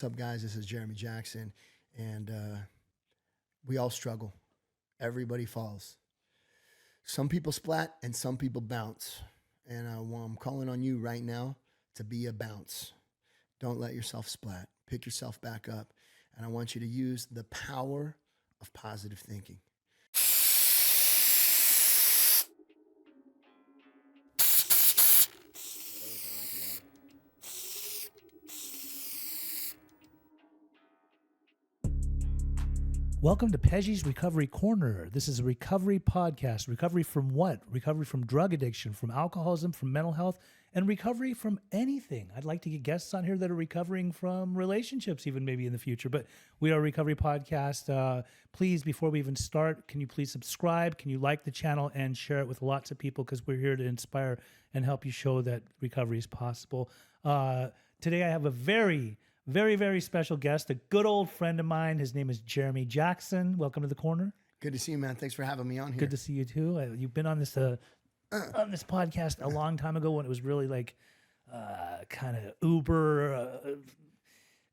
What's up, guys? This is Jeremy Jackson, and we all struggle. Everybody falls. Some people splat, and some people bounce. And I'm calling on you right now to be a bounce. Don't let yourself splat. Pick yourself back up, and I want you to use the power of positive thinking. Welcome to Peggy's Recovery Corner. This is a recovery podcast. Recovery from what? Recovery from drug addiction, from alcoholism, from mental health, and recovery from anything. I'd like to get guests on here that are recovering from relationships, even maybe in the future. But we are a recovery podcast. Please, before we even start, can you please subscribe? Can you like the channel and share it with lots of people? Because we're here to inspire and help you show that recovery is possible. Today, I have a very special guest, a good old friend of mine. His name is Jeremy Jackson. Welcome to the corner. Good to see you, man. Thanks for having me on here. Good to see you too. You've been on this podcast a long time ago when it was really like kind of Uber,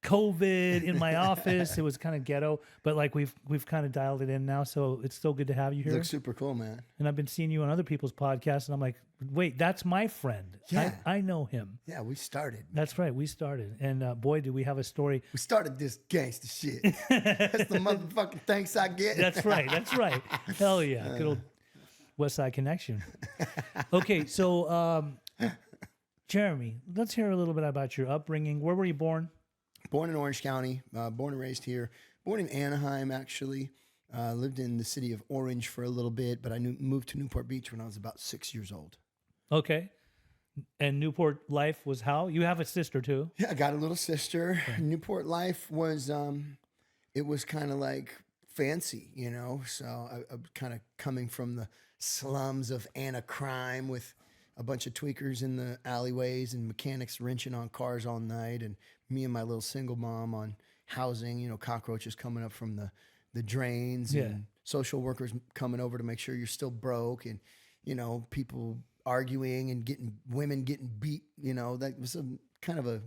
COVID in my office. It was kind of ghetto, but like we've kind of dialed it in now. So it's still good to have you here. You look super cool, man. And I've been seeing you on other people's podcasts, and I'm like, wait, that's my friend. Yeah. I know him. Yeah, we started. That's right. We started. And boy, do we have a story. We started this gangster shit. That's the motherfucking thanks I get. That's right. Hell yeah. Good old West Side Connection. Okay, so Jeremy, let's hear a little bit about your upbringing. Where were you born? Born in Orange County, born and raised here. Born in Anaheim, actually. Lived in the city of Orange for a little bit, but I moved to Newport Beach when I was about 6 years old. Okay. And Newport life was how? You have a sister too? Yeah, I got a little sister. Okay. Newport life was, it was kind of like fancy, you know? So I kind of coming from the slums of Anacrime with a bunch of tweakers in the alleyways and mechanics wrenching on cars all night, and me and my little single mom on housing, you know, cockroaches coming up from the drains, and social workers coming over to make sure you're still broke, and, you know, people arguing and women getting beat, you know. That was a kind of a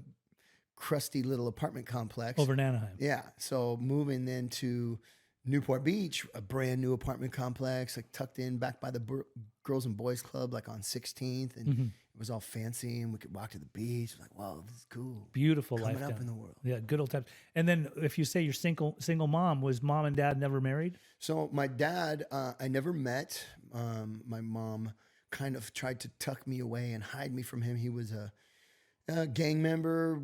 crusty little apartment complex. Over in Anaheim. Yeah. So moving then to Newport Beach, a brand new apartment complex, like tucked in back by the Girls and Boys Club, like on 16th, and it was all fancy, and we could walk to the beach. Like, wow, this is cool. Beautiful Coming life up down in the world. Yeah, good old times. And then if you say you're single mom, was mom and dad never married? So my dad, I never met. My mom kind of tried to tuck me away and hide me from him. He was a gang member,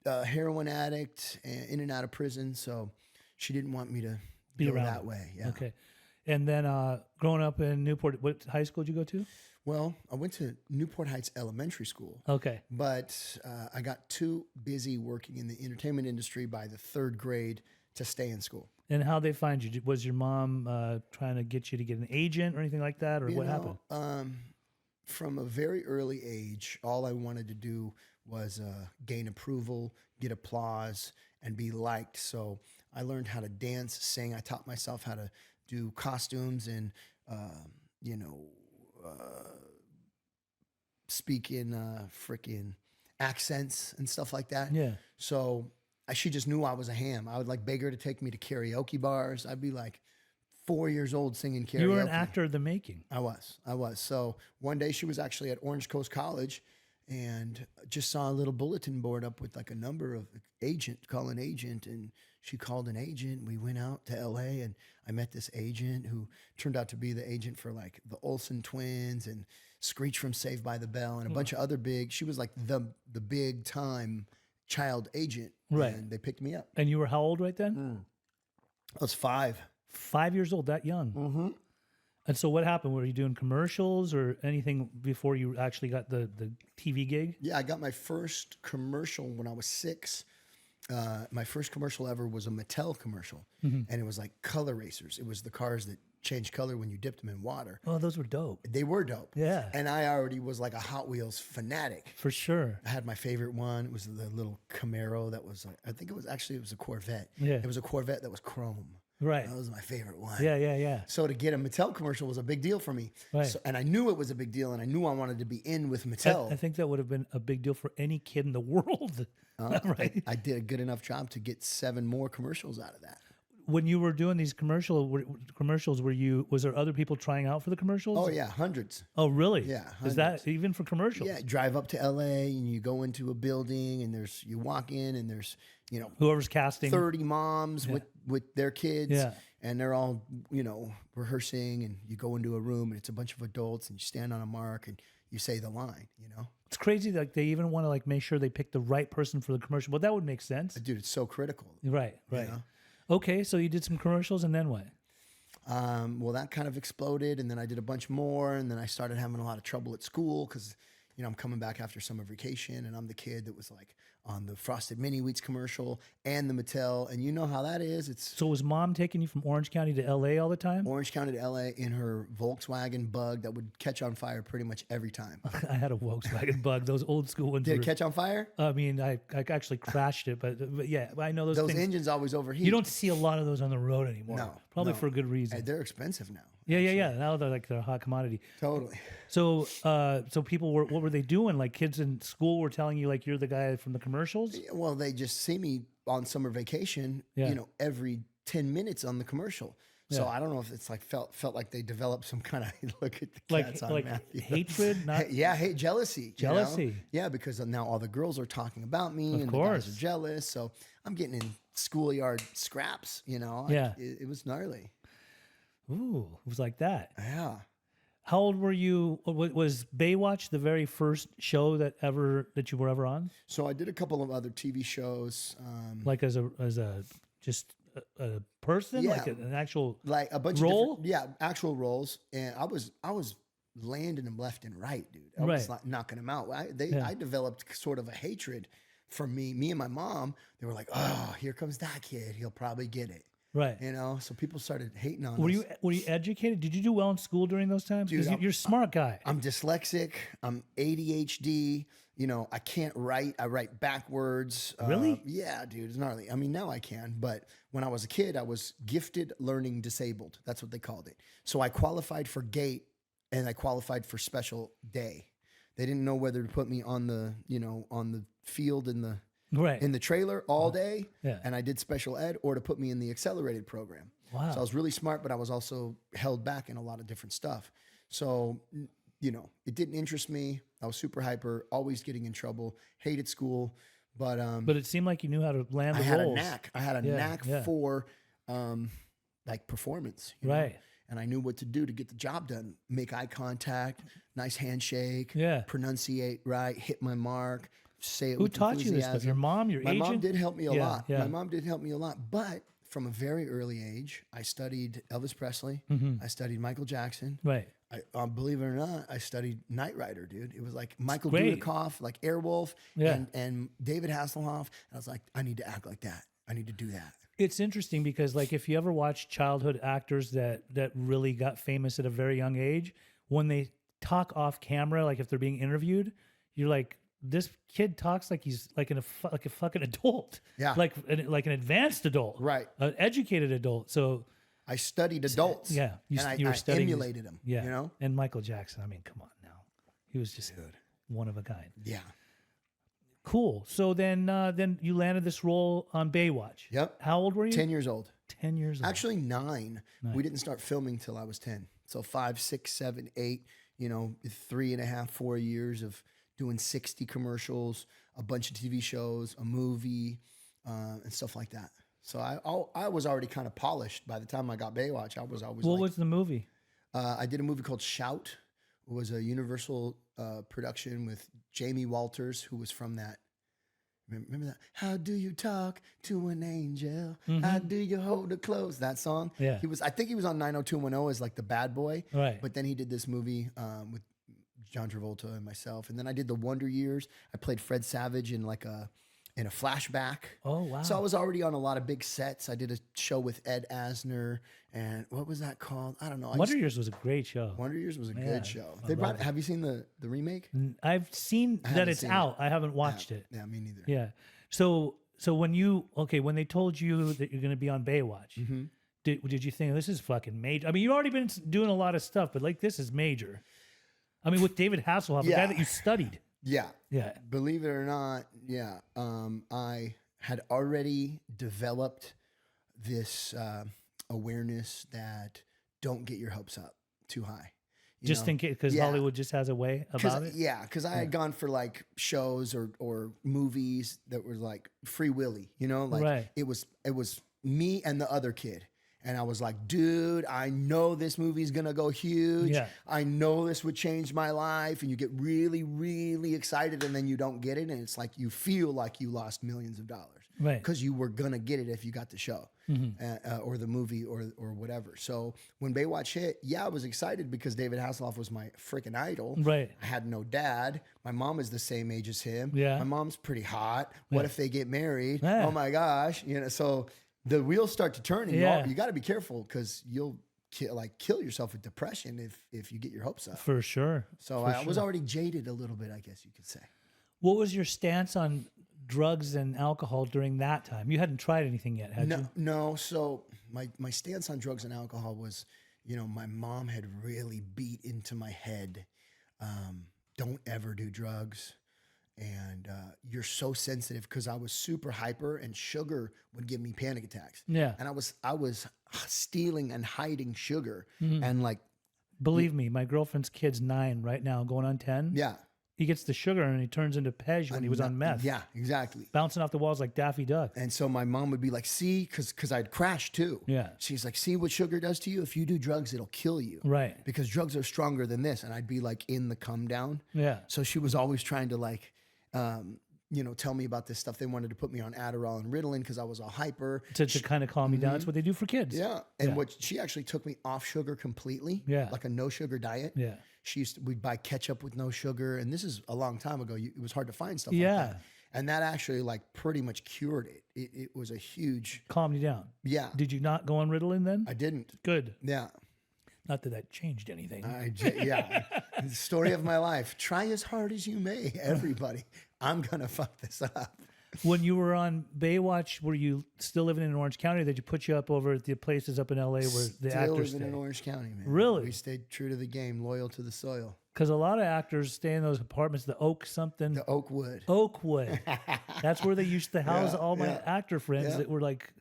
heroin addict, in and out of prison. So she didn't want me to be go around that way. Yeah. Okay. And then growing up in Newport, what high school did you go to? Well, I went to Newport Heights Elementary School. Okay. But I got too busy working in the entertainment industry by the third grade to stay in school. And how they find you? Was your mom trying to get you to get an agent or anything like that? Or what happened? From a very early age, all I wanted to do was gain approval, get applause, and be liked. So I learned how to dance, sing. I taught myself how to do costumes and, speak in freaking accents and stuff like that. Yeah. So she just knew I was a ham. I would like beg her to take me to karaoke bars. I'd be like 4 years old singing karaoke. You were an actor of the making. I was. So one day she was actually at Orange Coast College and just saw a little bulletin board up with like a number of call an agent. And she called an agent. We went out to LA and I met this agent who turned out to be the agent for like the Olsen twins and Screech from Saved by the Bell and a bunch of other she was like the big time child agent. Right. And they picked me up. And you were how old right then? I was 5. 5 years old, that young. Mm-hmm. And so what happened? Were you doing commercials or anything before you actually got the TV gig? Yeah, I got my first commercial when I was 6. My first commercial ever was a Mattel commercial. And it was like color racers. It was the cars that changed color when you dipped them in water. Oh, those were dope. They were dope. Yeah. And I already was like a Hot Wheels fanatic. For sure. I had my favorite one. It was the little Camaro that was like, I think it was a Corvette. Yeah. It was a Corvette that was chrome. Right. That was my favorite one. Yeah. So to get a Mattel commercial was a big deal for me. Right. So, and I knew it was a big deal, and I knew I wanted to be in with I Mattel. think that would have been a big deal for any kid in the world. Right. I did a good enough job to get 7 more commercials out of that. When you were doing these commercials, was there other people trying out for the commercials? Oh yeah, hundreds. Oh, really? Yeah, Is that even for commercials? Yeah, drive up to LA and you go into a building and you walk in and there's, Whoever's casting. 30 moms with their kids. Yeah. And they're all, rehearsing, and you go into a room and it's a bunch of adults and you stand on a mark and you say the line, It's crazy. Like they even want to make sure they pick the right person for the commercial. Well, that would make sense. Dude, it's so critical. Right. you know? Okay, so you did some commercials and then what? Well, that kind of exploded, and then I did a bunch more, and then I started having a lot of trouble at school because, I'm coming back after summer vacation, and I'm the kid that was like on the Frosted Mini Wheats commercial and the Mattel, and you know how that is. It's So was mom taking you from Orange County to LA all the time? Orange County to LA in her Volkswagen Bug that would catch on fire pretty much every time. I had a Volkswagen Bug, those old school ones. Did it catch on fire? I mean, I actually crashed it, but yeah, I know those Those things. engines always overheat. You don't see a lot of those on the road anymore. No, Probably no. for a good reason. Hey, they're expensive now. Yeah. Now they're a hot commodity. Totally. So, so people what were they doing? Like kids in school were telling you you're the guy from the commercials? Well, they just see me on summer vacation, Yeah. every 10 minutes on the commercial. So Yeah. I don't know if it's felt like they developed some kind of look at the cats on Like Matthew. hatred, not Jealousy. Jealousy. Yeah, because now all the girls are talking about me, Of and course. the guys are jealous. So I'm getting in schoolyard scraps. Yeah. It was gnarly. Ooh, it was like that. Yeah. How old were you? Was Baywatch the very first show that you were ever on? So I did a couple of other TV shows. Like as a just a person, Yeah. like an actual Like a bunch role? of different, actual roles, and I was landing them left and right, dude. I Right. was like knocking them out. I developed sort of a hatred for me and my mom. They were like, "Oh, here comes that kid. He'll probably get it." right. So people started hating on Were us. you educated? Did you do well in school during those times? Because Dude, you're a smart guy. I'm dyslexic. I'm ADHD. I can't write. I write backwards. Really? Yeah, dude. It's gnarly. I mean, now I can, but when I was a kid, I was gifted learning disabled. That's what they called it. So I qualified for GATE and I qualified for special day. They didn't know whether to put me on the, on the field in the trailer all day, Yeah. and I did special ed, or to put me in the accelerated program. Wow. So I was really smart, but I was also held back in a lot of different stuff. So, it didn't interest me. I was super hyper, always getting in trouble, hated school. But But it seemed like you knew how to land the I had roles. a knack. I had a Yeah, knack yeah. for performance. you know? Right. And I knew what to do to get the job done. Make eye contact, nice handshake, Yeah. pronunciate right, hit my mark, say it Who with taught you this stuff? enthusiasm. Your mom, your My agent? mom did help me a Yeah, lot. yeah. My mom did help me a lot. But from a very early age, I studied Elvis Presley. I studied Michael Jackson. Right. Believe it or not, I studied Knight Rider, dude. It was like Michael great. Dudikoff, like Airwolf, Yeah. and David Hasselhoff. And I was like, I need to act like that. I need to do that. It's interesting because if you ever watch childhood actors that really got famous at a very young age, when they talk off camera, like if they're being interviewed, you're like, this kid talks like he's like a fucking adult. Yeah. Like an advanced adult. Right. An educated adult. So I studied adults. yeah, You were studying these- emulated them. Yeah. And Michael Jackson, I mean, come on now. He was just one of a kind. Yeah. Cool. So then you landed this role on Baywatch. Yep. How old were you? 10 years old. 10 years old. Actually, 9. We didn't start filming till I was 10. So 5, 6, 7, 8, 3.5, 4 years of doing 60 commercials, a bunch of TV shows, a movie, and stuff like that. So I was already kind of polished by the time I got Baywatch. I was always What was the movie? I did a movie called Shout. It was a Universal production with Jamie Walters, who was from that. Remember that? How do you talk to an angel? How do you hold her close? That song. Yeah. I think he was on 90210 as like the bad boy. Right. But then he did this movie with John Travolta and myself. And then I did the Wonder Years. I played Fred Savage in a flashback. Oh, wow. So I was already on a lot of big sets. I did a show with Ed Asner, and what was that called? I don't know. Wonder Years was a great show. Wonder Years was a Yeah, good show. I Have you seen the remake? I've seen that haven't it's seen out. I haven't watched it. Yeah, me neither. Yeah. So when they told you that you're going to be on Baywatch, did you think this is fucking major? I mean, you've already been doing a lot of stuff, but like this is major. I mean, with David Hasselhoff, the guy that you studied. Yeah. Yeah. Believe it or not, yeah. I had already developed this awareness that don't get your hopes up too high. Just in case, because Hollywood just has a way about it. Yeah, because I had gone for like shows or movies that were like Free Willy, like it was me and the other kid. And I was like, dude, I know this movie's gonna go huge. Yeah. I know this would change my life. And you get really, really excited, and then you don't get it. And it's like you feel like you lost millions of dollars. Right. Because you were gonna get it if you got the show or the movie or whatever. So when Baywatch hit, I was excited because David Hasselhoff was my freaking idol. Right. I had no dad. My mom is the same age as him. Yeah. My mom's pretty hot. What if they get married? Yeah. Oh my gosh. So the wheels start to turn, and you got to be careful because you'll kill yourself with depression if you get your hopes up. For sure. So I was already jaded a little bit, I guess you could say. What was your stance on drugs and alcohol during that time? You hadn't tried anything yet, had you? No. So my stance on drugs and alcohol was, my mom had really beat into my head, don't ever do drugs. And you're so sensitive because I was super hyper, and sugar would give me panic attacks. Yeah. And I was stealing and hiding sugar, and like, believe me, my girlfriend's kid's 9 right now, going on 10. Yeah. He gets the sugar and he turns into Pej when he was on meth. Yeah, exactly. Bouncing off the walls like Daffy Duck. And so my mom would be like, see, because I'd crashed too. Yeah. She's like, see what sugar does to you? If you do drugs, it'll kill you. Right. Because drugs are stronger than this. And I'd be like in the come down. Yeah. So she was always trying to like, tell me about this stuff. They wanted to put me on Adderall and Ritalin because I was all hyper. To kind of calm me down. That's what they do for kids. Yeah. And what she actually took me off sugar completely. Yeah. Like a no sugar diet. Yeah. We'd buy ketchup with no sugar. And this is a long time ago. It was hard to find stuff like Yeah. that. And that actually like pretty much cured it. It was a huge. Calm you down. Yeah. Did you not go on Ritalin then? I didn't. Good. Yeah. Not that that changed anything. Yeah. The story of my life. Try as hard as you may, everybody. I'm going to fuck this up. When you were on Baywatch, were you still living in Orange County, or did you put you up over at the places up in LA where the Still actors living stay? in Orange County, man. Really? We stayed true to the game, loyal to the soil. Because a lot of actors stay in those apartments, the Oak something. The Oakwood. Oakwood. That's where they used to house all my actor friends that were like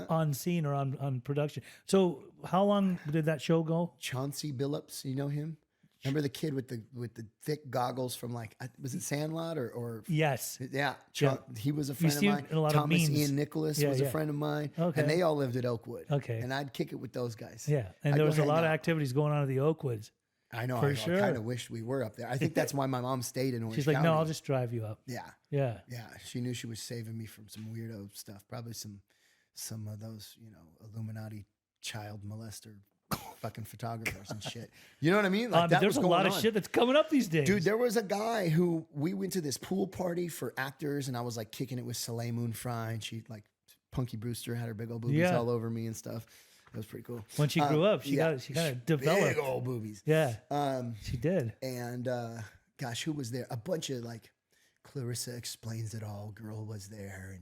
on scene or on production. So how long did that show go? Chauncey Billups, you know him? Remember the kid with the thick goggles from like, was it Sandlot or Yes. Yeah. He was a You friend see of mine. in a lot of Thomas memes. Ian Nicholas Yeah, was yeah. a friend of mine. Okay. And they all lived at Oakwood. Okay. And I'd kick it with those guys. Yeah. And I'd there go was a hang lot of out. activities going on at the Oakwoods. I know. For I sure. kind of wished we were up there. I think that's why my mom stayed in Orange She's like, County. no, I'll just drive you up. Yeah. Yeah. Yeah. She knew she was saving me from some weirdo stuff. Probably some of those, Illuminati child molester fucking photographers and shit. You know what I mean? Like But there's a lot of shit that's coming up these days. Dude, there was a guy who we went to this pool party for actors, and I was like kicking it with Soleil Moon Frye, and she like Punky Brewster had her big old boobies all over me and stuff. It was pretty cool. When she grew up, she kind of developed. Big old boobies. Yeah. She did. And gosh, who was there? A bunch of like Clarissa Explains It All girl was there,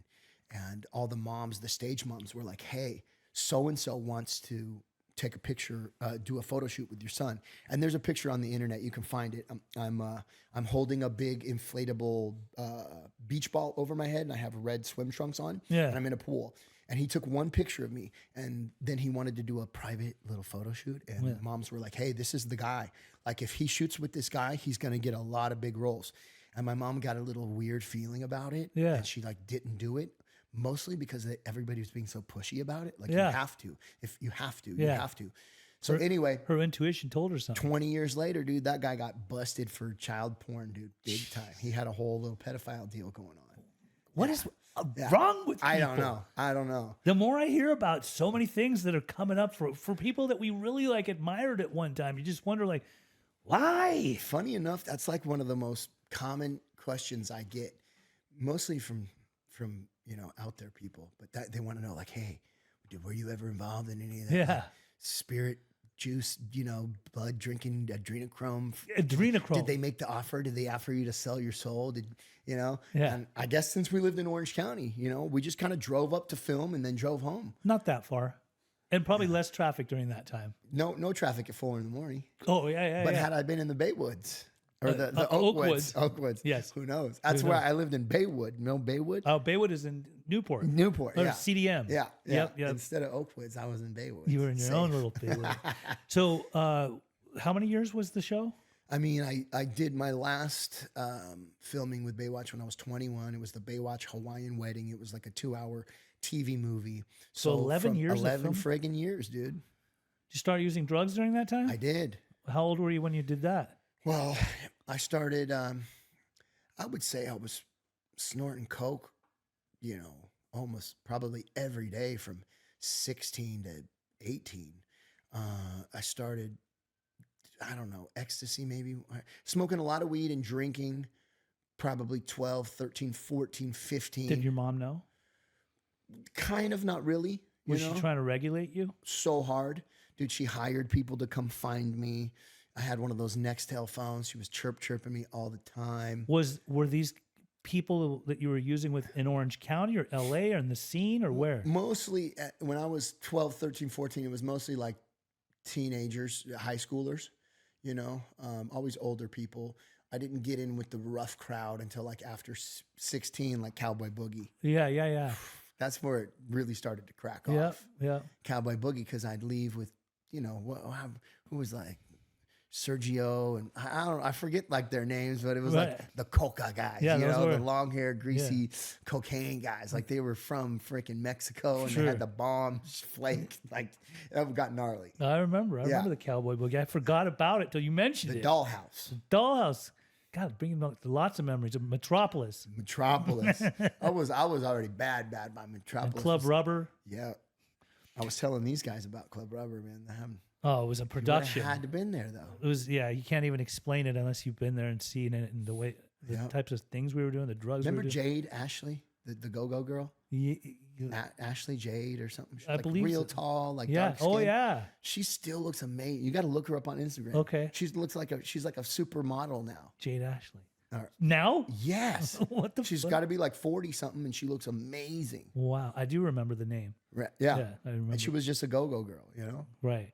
and all the moms, the stage moms were like, hey, so and so wants to take a picture, do a photo shoot with your son. And there's a picture on the internet. You can find it. I'm holding a big inflatable beach ball over my head, and I have red swim trunks on. Yeah. And I'm in a pool. And he took one picture of me, and then he wanted to do a private little photo shoot. And the moms were like, hey, this is the guy. Like, if he shoots with this guy, he's going to get a lot of big roles. And my mom got a little weird feeling about it. Yeah. And she like didn't do it. Mostly because everybody was being so pushy about it. Like, you have to. If you have to, you have to. So anyway. Her intuition told her something. 20 years later, dude, that guy got busted for child porn, dude. Big time. He had a whole little pedophile deal going on. What is wrong with people? I don't know. The more I hear about so many things that are coming up for people that we really like admired at one time, you just wonder like, why? Funny enough, that's like one of the most common questions I get, mostly from out there people. But that they want to know, like, hey, were you ever involved in any of that? Yeah. Like, spirit juice, blood drinking, adrenochrome. Adrenochrome. Did they make the offer? Did they offer you to sell your soul? Yeah. And I guess since we lived in Orange County, we just kind of drove up to film and then drove home. Not that far. And probably less traffic during that time. No traffic at 4 a.m. Oh, yeah. But had I been in the Baywoods or the Oakwoods, Yes. who knows? That's where I lived in Baywood. No Baywood? Oh, Baywood is in Newport. Newport, Or yeah. CDM. Yeah. Yep. Instead of Oakwoods, I was in Baywood. You were in your own little Baywood. So, how many years was the show? I mean, I did my last filming with Baywatch when I was 21. It was the Baywatch Hawaiian Wedding. It was like a 2-hour TV movie. So 11 years of 11 film? friggin' years, dude. Did you start using drugs during that time? I did. How old were you when you did that? Well, I started, I would say I was snorting coke, almost probably every day from 16 to 18. I started, I don't know, ecstasy maybe, smoking a lot of weed and drinking, probably 12, 13, 14, 15. Did your mom know? Kind of, not really. Was she trying to regulate you? So hard. Dude, she hired people to come find me. I had one of those Nextel phones. She was chirping me all the time. Were these people that you were using with in Orange County or LA or in the scene or where? Mostly when I was 12, 13, 14, it was mostly like teenagers, high schoolers, always older people. I didn't get in with the rough crowd until like after 16, like Cowboy Boogie. Yeah. That's where it really started to crack off. Yeah. Cowboy Boogie, because I'd leave with, who was like Sergio and I forget like their names, but it was like the coca guys, the long hair, greasy cocaine guys. Like they were from freaking Mexico and they had the bombs flake. Like that got gnarly. I remember the Cowboy Boogie. I forgot about it till you mentioned The it. Dollhouse. Dollhouse. God, bringing back lots of memories of Metropolis. I was already bad by Metropolis. And Club Rubber. Yeah. I was telling these guys about Club Rubber, man. Oh, it was a production. Had to have been there though. It was, you can't even explain it unless you've been there and seen it and the types of things we were doing, the drugs Remember we were doing. Jade Ashley, the go-go girl? Ashley Jade or something. She's I believe real so. tall, like Yeah. dark skin. Oh yeah. She still looks amazing. You got to look her up on Instagram. Okay. She's like a supermodel now. Jade Ashley. Right. Now? Yes. What the She's fuck? got to be like 40 something and she looks amazing. Wow. I do remember the name. Right. Yeah. I remember. And she was just a go-go girl, Right.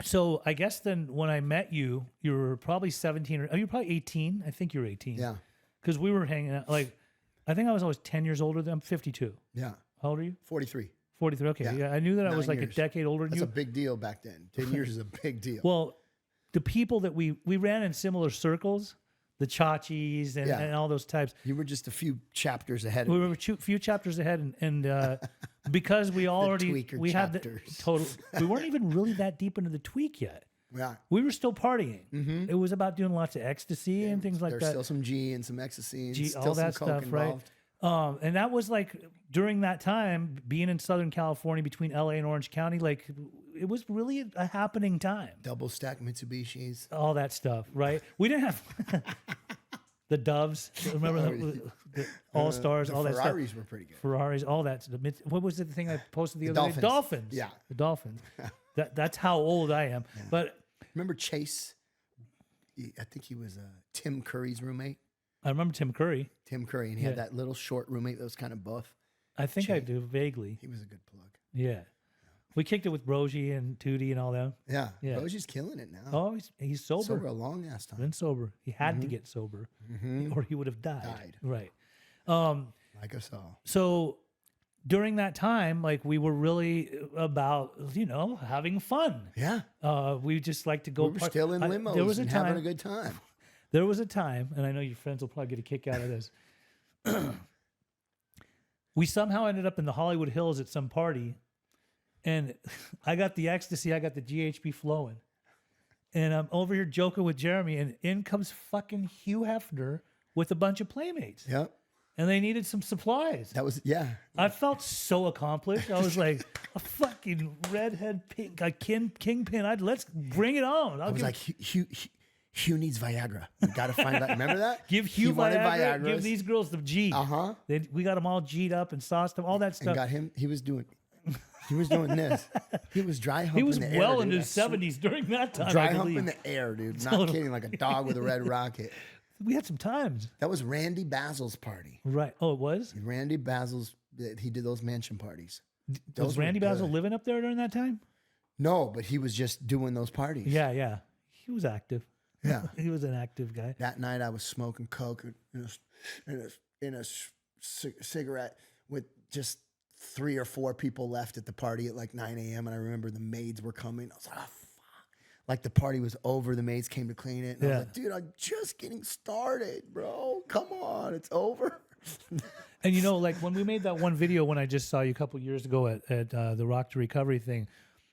So I guess then when I met you, you were probably 17 or you were probably 18. I think you were 18. Yeah. Because we were hanging out. Like, I think I was always 10 years older than I'm 52. Yeah. How old are you? 43. 43. Okay. Yeah. I knew that I was 9 like years. a decade older than That's you. a big deal back then. 10 years is a big deal. Well, the people that we ran in similar circles, the Chachis and all those types. You were just a few chapters ahead. We were a few chapters ahead, and because we already we had the total. We weren't even really that deep into the tweak yet. Yeah. We were still partying. It was about doing lots of ecstasy and things like that. There's still some G and some ecstasy and still all that some coke stuff, right? involved. And that was like during that time, being in Southern California between LA and Orange County, like it was really a happening time. Double stack Mitsubishis. All that stuff, right? We didn't have the Doves. Remember the All Stars, all that stuff. Ferraris were pretty good. Ferraris, all that. What was the thing I posted the other day? Dolphins. Yeah. The Dolphins. That's how old I am. Yeah. But remember Chase? I think he was Tim Curry's roommate. I remember Tim Curry. And he had that little short roommate that was kind of buff. I think I do vaguely. He was a good plug. Yeah. We kicked it with Brogy and Tootie and all them. Yeah. Brogy's killing it now. Oh, he's sober. Sober a long ass time. Been sober. He had to get sober or he would have died. Right. Like us all. So during that time, like we were really about, having fun. Yeah. We just like to go. We were still in limos there was and having a good time. There was a time, and I know your friends will probably get a kick out of this. We somehow ended up in the Hollywood Hills at some party, and I got the ecstasy, I got the GHB flowing. And I'm over here joking with Jeremy, and in comes fucking Hugh Hefner with a bunch of playmates. Yep. And they needed some supplies. That was, I felt so accomplished. I was like, a fucking redhead pink, a kingpin. Let's bring it on. I was like, Hugh needs Viagra. We got to find that. Remember that? Give Hugh Viagra. Give these girls the G. We got them all G'd up and sauced them, all that stuff. And got him. He was doing this. He was dry humping. He was the well air, into his 70s during that time. Dry humping the air, dude. Not kidding. Like a dog with a red rocket. We had some times. That was Randy Basil's party. Right. Oh, it was? Randy Basil's. He did those mansion parties. Those Was were Randy Basil good. living up there during that time? No, but he was just doing those parties. Yeah. He was active. Yeah. He was an active guy. That night I was smoking coke in a cigarette with just 3 or 4 people left at the party at like 9 a.m. And I remember the maids were coming. I was like, oh, fuck. Like the party was over. The maids came to clean it. And I was like, dude, I'm just getting started, bro. Come on. It's over. And you know, like when we made that one video when I just saw you a couple years ago at the Rock to Recovery thing,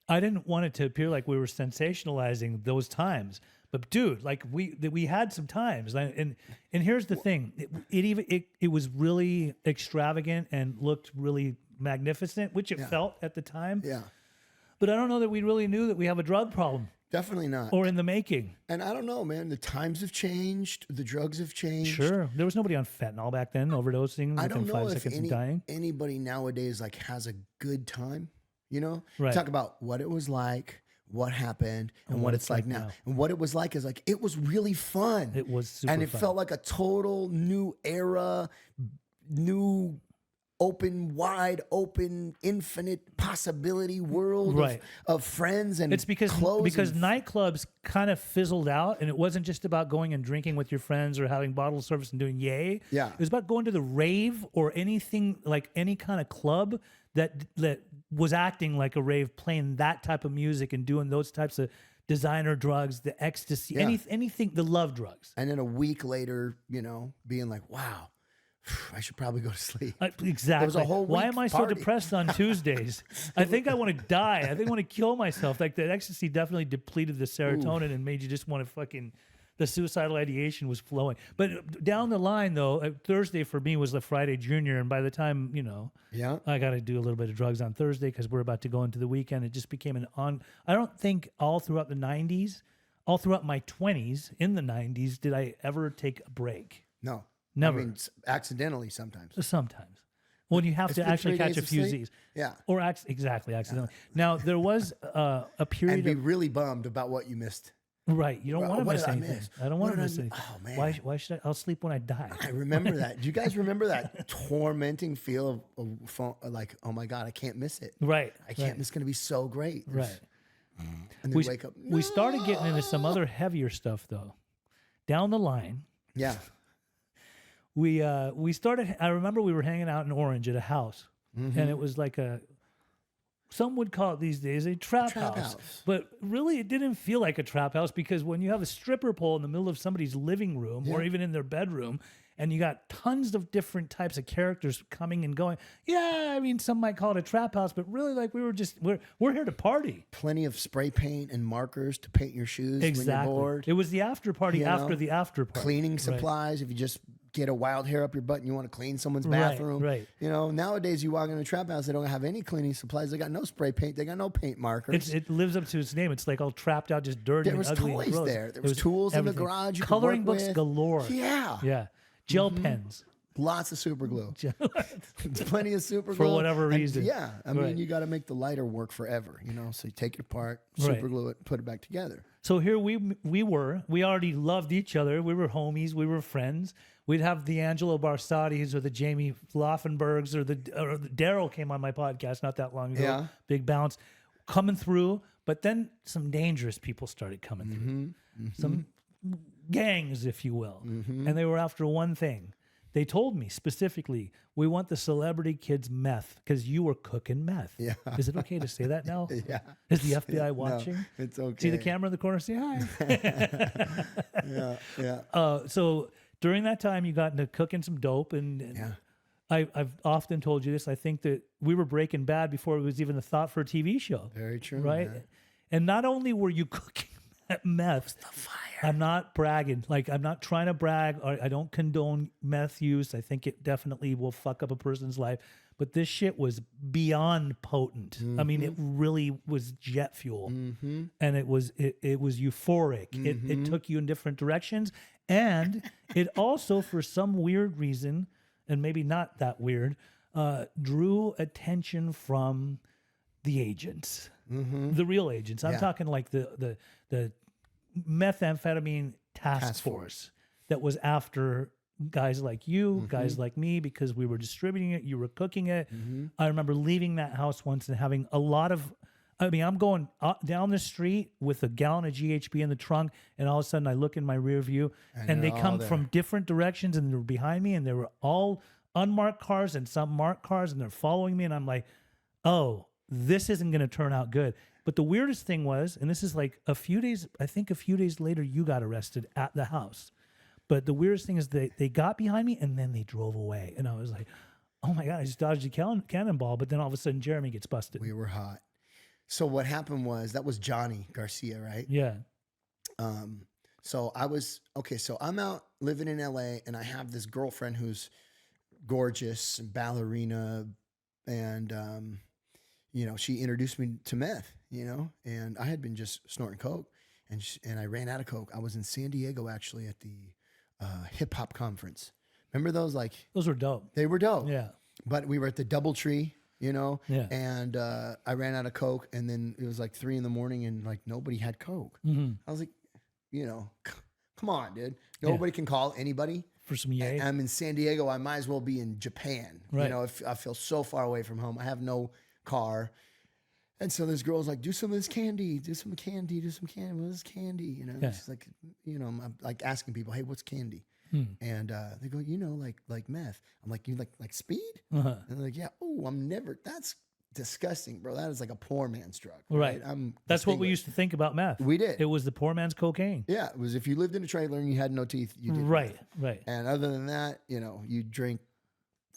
I didn't want it to appear like we were sensationalizing those times. But dude, like we had some times, and here's the thing: it was really extravagant and looked really magnificent, which it felt at the time. Yeah, but I don't know that we really knew that we have a drug problem, definitely not, or in the making. And I don't know, man. The times have changed. The drugs have changed. Sure, there was nobody on fentanyl back then, overdosing I within don't know 5 if seconds of dying. anybody nowadays like has a good time. You know, Right. Talk about what it was like, what happened, and what it's like now. And what it was like is like, it was really fun. It was super and it fun. felt like a total new era, new wide open, infinite possibility world Right. of friends and It's because clothes and nightclubs kind of fizzled out, and it wasn't just about going and drinking with your friends or having bottle service and doing yay. Yeah. It was about going to the rave or anything, like any kind of club that was acting like a rave, playing that type of music and doing those types of designer drugs, the ecstasy, anything, the love drugs. And then a week later, you know, being like, wow, I should probably go to sleep. Exactly. It was a whole Why week am I so party. depressed on Tuesdays? I think I want to die. I think I want to kill myself. Like the ecstasy definitely depleted the serotonin and made you just want to fucking. The suicidal ideation was flowing. But down the line, though, Thursday for me was the Friday Junior, and by the time Yeah. I got to do a little bit of drugs on Thursday because we're about to go into the weekend. It just became an on. I don't think all throughout the '90s, all throughout my 20s in the '90s, did I ever take a break. No. Never. I mean, accidentally sometimes. Sometimes. Well, you have It's to been actually 3 catch a days of few sleep. Z's. Yeah. Or exactly, accidentally. Now, there was a period And be of... really bummed about what you missed. Right. You don't want to what miss did I anything. miss? I don't What want to did I miss miss? anything. Oh, man. Why should I? I'll sleep when I die. I remember that. Do you guys remember that tormenting feel of phone, like, oh my God, I can't miss it. Right. I can't. It's going to be so great. Right. And then We wake up. We started getting into some "No." other heavier stuff, though. Down the line, Yeah. we started. I remember we were hanging out in Orange at a house, Mm-hmm. and it was like some would call it these days a trap Trap house. house. But really, it didn't feel like a trap house because when you have a stripper pole in the middle of somebody's living room or even in their bedroom, and you got tons of different types of characters coming and going, yeah, I mean, some might call it a trap house, but really, like we're here to party. Plenty of spray paint and markers to paint your shoes when you're bored. It was the after party You after know, the after party. Cleaning Right. supplies. If you just get a wild hair up your butt and you want to clean someone's Right, bathroom. right. You know, nowadays you walk in a trap house, they don't have any cleaning supplies. They got no spray paint. They got no paint markers. It lives up to its name. It's like all trapped out, just dirty There and was ugly. and toys gross. there. There was tools in the everything. garage you could Coloring work books with. galore. Yeah. Yeah. Gel pens. Lots of super glue. Plenty of super glue. For whatever And reason. yeah. I mean, Right. you got to make the lighter work forever, you know? So you take it apart, Right. super glue it, put it back together. So here we already loved each other. We were homies. We were friends. We'd have the Angelo Barsattis or the Jamie Laufenbergs or the Daryl came on my podcast not that long ago. Yeah. Big bounce coming through. But then some dangerous people started coming through. Some gangs, if you will. And they were after one thing. They told me specifically, we want the celebrity kids meth because you were cooking meth. Yeah. Is it okay to say that now? Yeah. Is the FBI watching? No, it's okay. See the camera in the corner? Say hi. Yeah. Yeah. So during that time, you got into cooking some dope, and Yeah. I've often told you this. I think that we were Breaking Bad before it was even a thought for a TV show, Very true. right? man. And not only were you cooking meth, I'm not bragging. Like, I'm not trying to brag. Or I don't condone meth use. I think it definitely will fuck up a person's life. But this shit was beyond potent. I mean, it really was jet fuel, and it was euphoric. It took you in different directions, and it also, for some weird reason, and maybe not that weird, drew attention from the agents, the real agents. I'm Yeah. talking like the methamphetamine task force that was after guys like you, guys like me, because we were distributing it, you were cooking it. I remember leaving that house once and having a lot of, I mean, I'm going down the street with a gallon of GHB in the trunk, and all of a sudden I look in my rear view, and they come from different directions, and they're behind me, and they were all unmarked cars and some marked cars, and they're following me, and I'm like, oh, this isn't going to turn out good. But the weirdest thing was, and this is like a few days later, you got arrested at the house. But the weirdest thing is they got behind me and then they drove away. And I was like, oh my God, I just dodged a cannonball. But then all of a sudden, Jeremy gets busted. We were hot. So what happened was, that was Johnny Garcia, right? Yeah. So I'm out living in LA, and I have this girlfriend who's gorgeous, ballerina, and, she introduced me to meth, and I had been just snorting coke, and I ran out of coke. I was in San Diego, actually, at the hip hop conference. Remember those? Those were dope. They were dope. Yeah. But we were at the DoubleTree, Yeah. and I ran out of coke, and then it was like 3 a.m, and like nobody had coke. I was like, come on, dude. Nobody can call anybody for some yay. I'm in San Diego. I might as well be in Japan. Right. I feel so far away from home. I have no car. And so this girl's like, do some of this candy, do some candy. What is candy? She's like, I'm like asking people, hey, what's candy? And they go, like meth. I'm like, you like speed? And they're like, yeah. Oh, that's disgusting, bro. That is like a poor man's drug. Right. That's what we used to think about meth. We did. It was the poor man's cocaine. Yeah. It was if you lived in a trailer and you had no teeth, you did. Right. Meth. Right. And other than that, you drink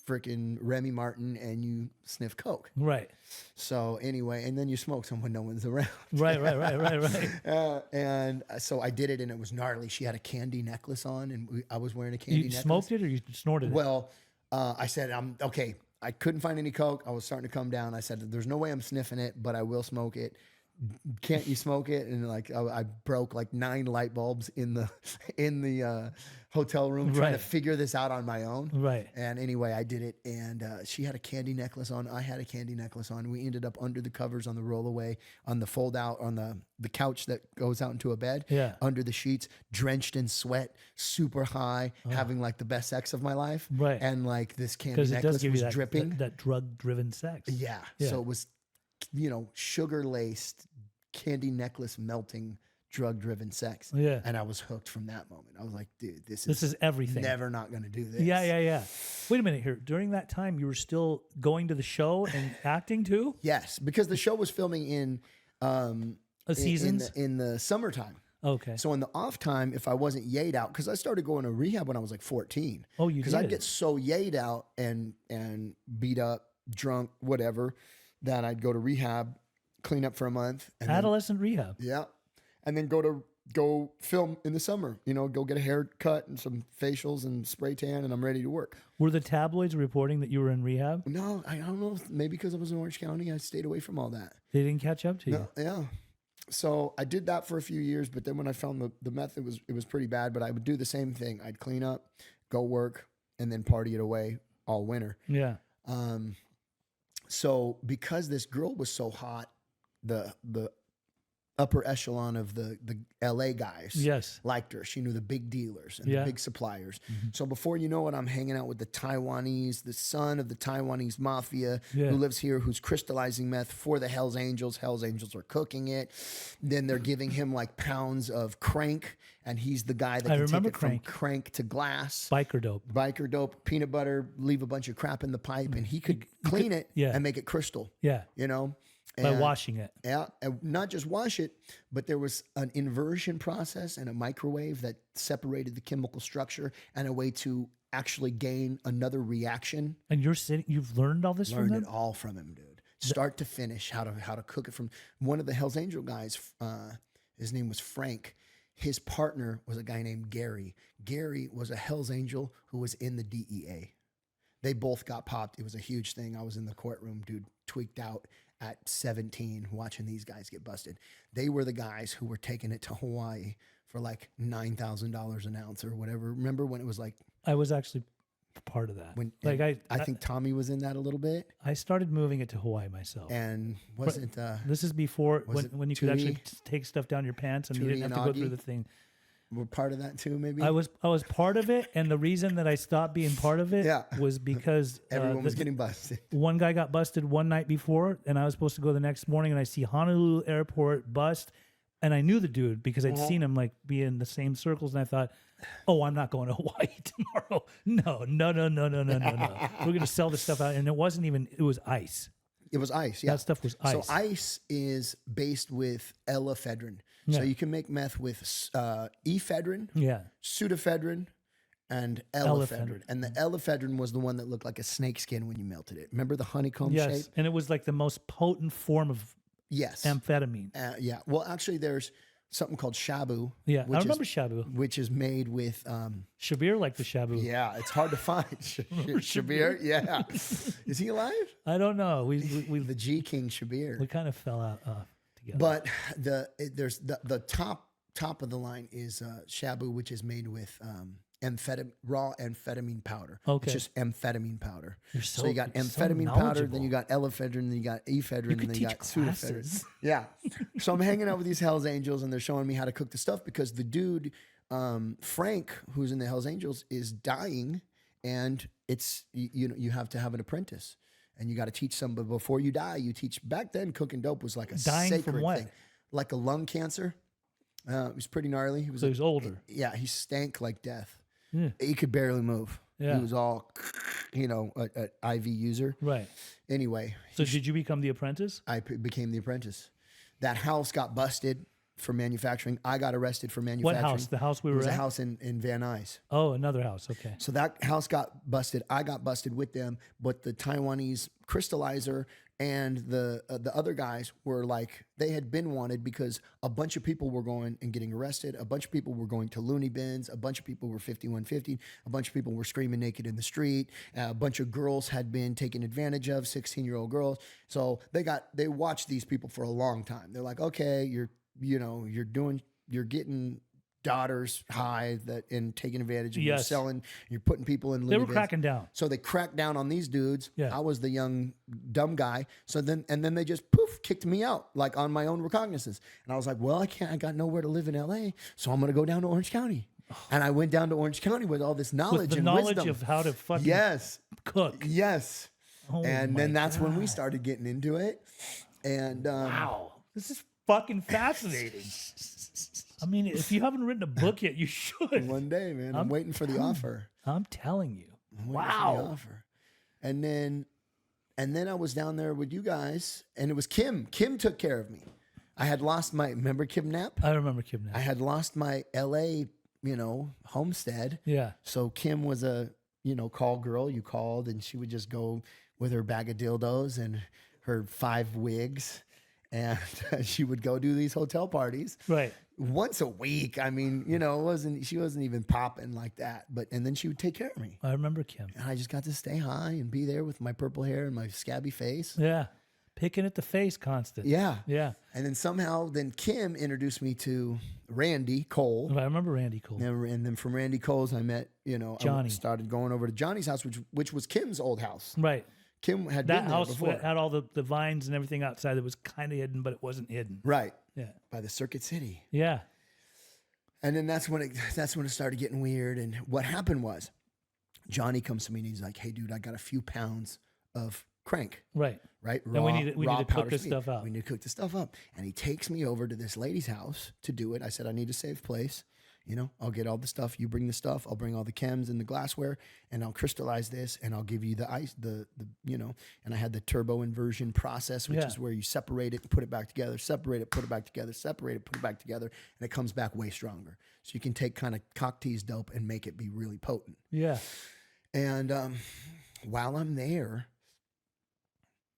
freaking Remy Martin and you sniff coke. Right. So anyway, and then you smoke some when no one's around. Right. And so I did it, and it was gnarly. She had a candy necklace on, and I was wearing a candy necklace. You smoked it or you snorted it? Well, I said, I'm okay. I couldn't find any coke. I was starting to come down. I said, there's no way I'm sniffing it, but I will smoke it. Can't you smoke it? And like I broke like 9 light bulbs in the hotel room trying to figure this out on my own. Right. And anyway, I did it, and she had a candy necklace on. I had a candy necklace on. We ended up under the covers on the rollaway, on the fold out, on the couch that goes out into a bed. Yeah. Under the sheets, drenched in sweat, super high, having like the best sex of my life. Right. And like this candy necklace it does give was you dripping. That drug-driven sex. Yeah. So it was, sugar-laced, candy necklace melting, drug-driven sex. Yeah. And I was hooked from that moment. I was like, dude, this is everything. Never not going to do this. Yeah. Wait a minute here. During that time, you were still going to the show and acting too? Yes, because the show was filming in seasons in the summertime. Okay. So in the off time, if I wasn't yayed out, because I started going to rehab when I was like 14. Oh, you did? Because I'd get so yayed out and beat up, drunk, whatever, that I'd go to rehab, clean up for a month. And adolescent rehab. Yeah. And then go film in the summer, go get a haircut and some facials and spray tan, and I'm ready to work. Were the tabloids reporting that you were in rehab? No, I don't know. Maybe because I was in Orange County, I stayed away from all that. They didn't catch up to you? Yeah. So I did that for a few years, but then when I found the meth, it was pretty bad, but I would do the same thing. I'd clean up, go work, and then party it away all winter. Yeah. So because this girl was so hot, the upper echelon of the LA guys liked her. She knew the big dealers and the big suppliers. So before you know it, I'm hanging out with the Taiwanese, the son of the Taiwanese mafia who lives here, who's crystallizing meth for the Hells Angels. Hells Angels are cooking it. Then they're giving him like pounds of crank, and he's the guy that can take it from crank to glass. Biker dope, peanut butter, leave a bunch of crap in the pipe, and he could clean it and make it crystal. Yeah. By washing it. Yeah, and not just wash it, but there was an inversion process and a microwave that separated the chemical structure and a way to actually gain another reaction. And you've learned all this from him? Learned it all from him, dude. Start to finish, how to cook it from one of the Hells Angel guys. His name was Frank. His partner was a guy named Gary. Gary was a Hells Angel who was in the DEA. They both got popped. It was a huge thing. I was in the courtroom, dude, tweaked out at 17 watching these guys get busted. They were the guys who were taking it to Hawaii for like $9,000 an ounce or whatever. Remember when it was like... I was actually part of that. I think Tommy was in that a little bit. I started moving it to Hawaii myself. And wasn't... this is before when you could actually take stuff down your pants and you didn't have to go through the thing. were part of that too, maybe? I was part of it, and the reason that I stopped being part of it Yeah. was because Everyone was getting busted. one guy got busted one night before, and I was supposed to go the next morning, and I see Honolulu Airport bust, and I knew the dude because I'd seen him like be in the same circles, and I thought, oh, I'm not going to Hawaii tomorrow. No. We're gonna sell this stuff out, and it wasn't even. It was ice. It was ice. Yeah. That stuff was ice. So ice is based with ephedrine. Yeah. So you can make meth with ephedrine, Yeah. pseudoephedrine, and ephedrine. And the ephedrine was the one that looked like a snake skin when you melted it. Remember the honeycomb Yes, shape? and it was like the most potent form of Yes. amphetamine. Yeah. Well, actually, there's something called shabu. Yeah, I which remember shabu. which is made with. Shabir liked the shabu. Yeah, it's hard to find. Shabir, yeah. Is he alive? I don't know. We The G King Shabir. kind of fell out together. But there's the top of the line is shabu, which is made with raw amphetamine powder. Okay. It's just amphetamine powder. so you got you're so amphetamine powder, then knowledgeable. you got ephedrine, then you got ephedrine, and could then you teach got pseudoephedrine. classes. Yeah. So I'm hanging out with these Hells Angels, and they're showing me how to cook the stuff because the dude, Frank, who's in the Hells Angels, is dying, and it's you have to have an apprentice. And you got to teach somebody before you die. You teach back then. Cooking dope was like a Dying sacred from what? thing, like a lung cancer. It was pretty gnarly. He was So he was older. yeah, he stank like death. Yeah. He could barely move. Yeah. He was all, an IV user. Right. Anyway, So did you become the apprentice? I became the apprentice. That house got busted for manufacturing. I got arrested for What manufacturing. house? The house we It were was a at? house in Van Nuys. Oh, another house. Okay. So that house got busted. I got busted with them, but the Taiwanese crystallizer and the other guys were like, they had been wanted because a bunch of people were going and getting arrested. A bunch of people were going to loony bins. A bunch of people were 5150. A bunch of people were screaming naked in the street. A bunch of girls had been taken advantage of, 16-year-old girls. So they watched these people for a long time. They're like, okay, you're getting daughters high and taking advantage of you, Yes. selling, you're putting people in loony They were bins. cracking down. So they cracked down on these dudes. Yeah. I was the young dumb guy. So then they just poof kicked me out like on my own recognizance. And I was like, well, I got nowhere to live in LA, so I'm gonna go down to Orange County. And I went down to Orange County with all this knowledge With the and knowledge wisdom. of how to fucking Yes. cook. Yes. Oh And my then that's when we God. started getting into it. And Wow. This is fucking fascinating. I mean, if you haven't written a book yet, you should. one day, man, I'm waiting for the offer. I'm telling you. I'm waiting for the Wow. offer. And then I was down there with you guys, and it was Kim. Kim took care of me. I had lost remember Kim Knapp? I remember Kim now. I had lost my LA, homestead. Yeah. So Kim was a, call girl. You called and she would just go with her bag of dildos and her 5 wigs. And she would go do these hotel parties Right. once a week. I mean, she wasn't even popping like that. And then she would take care of me. I remember Kim. And I just got to stay high and be there with my purple hair and my scabby face. Yeah. Picking at the face constant. Yeah. Yeah. And then Kim introduced me to Randy Cole. I remember Randy Cole. And then from Randy Cole's, I met, Johnny. I started going over to Johnny's house, which was Kim's old house. Right. Kim had That been there house before. had all the vines and everything outside that was kind of hidden, but it wasn't hidden. Right. Yeah. By the Circuit City. Yeah. And then that's when it started getting weird. And what happened was Johnny comes to me and he's like, hey, dude, I got a few pounds of crank. Right. Right? And we need to raw cook powder this speed. stuff up. We need to cook this stuff up. And he takes me over to this lady's house to do it. I said, I need a safe place. I'll get all the stuff. You bring the stuff. I'll bring all the chems and the glassware, and I'll crystallize this, and I'll give you the ice, and I had the turbo inversion process, which is where you separate it and put it back together, separate it, put it back together, separate it, put it back together, and it comes back way stronger. So you can take kind of cock tease dope and make it be really potent. Yeah. And while I'm there,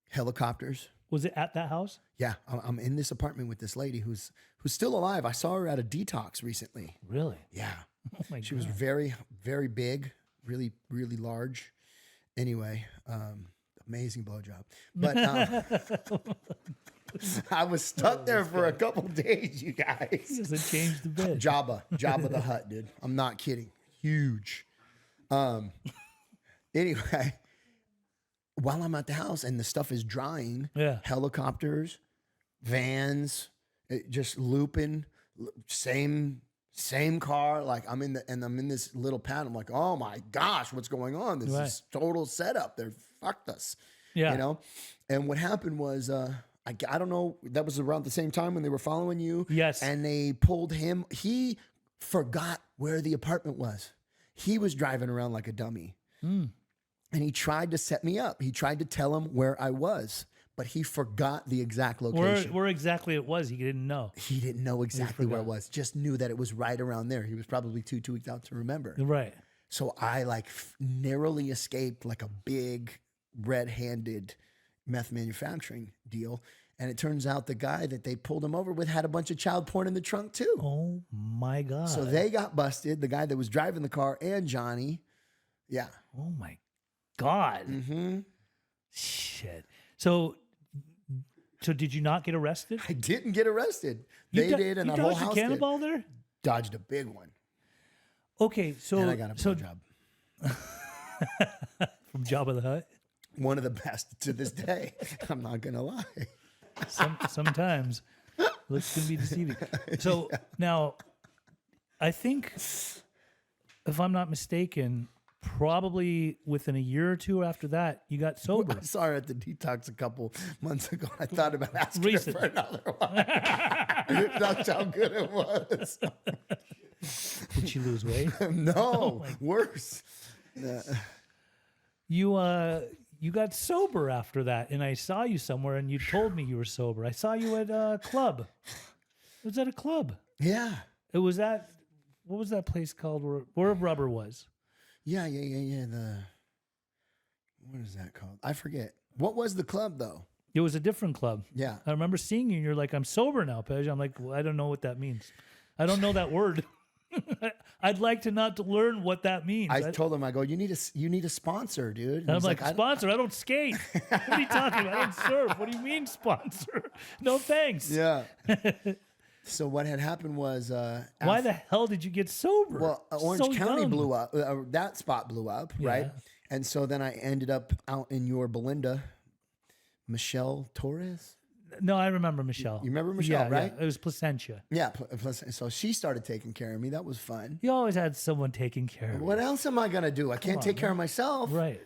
helicopters. Was it at that house? Yeah, I'm in this apartment with this lady who's still alive. I saw her at a detox recently. Really? Yeah. Oh my She was God. very, very big, really, really large. Anyway, amazing blowjob. But I was stuck there for a couple days, you guys. He doesn't change the bed. Jabba the Hutt, dude. I'm not kidding. Huge. Anyway, while I'm at the house and the stuff is drying, Yeah. helicopters, vans, just looping, same Same car, like I'm in this little pad. I'm like, oh my gosh, what's going on? This is total setup. They're fucked us, Yeah. you know. And what happened was, I don't know. That was around the same time when they were following you. Yes. And they pulled him. He forgot where the apartment was. He was driving around like a dummy, and he tried to set me up. He tried to tell him where I was, but he forgot the exact location. Where exactly it was, he didn't know. He didn't know exactly where it was. Just knew that it was right around there. He was probably too tweaked out to remember. Right. So I like narrowly escaped like a big red-handed meth manufacturing deal. And it turns out the guy that they pulled him over with had a bunch of child porn in the trunk too. Oh my God. So they got busted. The guy that was driving the car and Johnny. Yeah. Oh my God. Mm-hmm. Shit. So did you not get arrested? I didn't get arrested. They did, and the whole house dodged a cannonball there? Dodged a big one. Okay, so And I got a blowjob. From Jabba the Hutt? One of the best to this day. I'm not going to lie. Sometimes looks can be deceiving. So now, I think, if I'm not mistaken, probably within a year or two after that, you got sober. I saw her at the detox a couple months ago. I thought about asking Recent. her for another one. That's how good it was. Did she lose weight? No, worse. You got sober after that, and I saw you somewhere, and you told me you were sober. I saw you at a club. It was at a club. Yeah. It was at, what was that place called where Rubber was? Yeah. What is that called? I forget. What was the club though? It was a different club. Yeah. I remember seeing you, and you're like, I'm sober now, Pej. I'm like, well, I don't know what that means. I don't know that word. I'd like to not to learn what that means. I told him, I go, you need a sponsor, dude. And I'm like, sponsor? I don't skate. What are you talking about? I don't surf. What do you mean sponsor? No thanks. Yeah. So what had happened was, why the hell did you get sober? well, Orange So County young. blew up. That spot blew up, right? Yeah. And so then I ended up out in your Belinda, Michelle Torres. No, I remember Michelle. You remember Michelle, right? Yeah. It was Placentia. Yeah. Plus, so she started taking care of me. That was fun. You always had someone taking care of you. What else am I gonna do? I can't take care of myself. Right.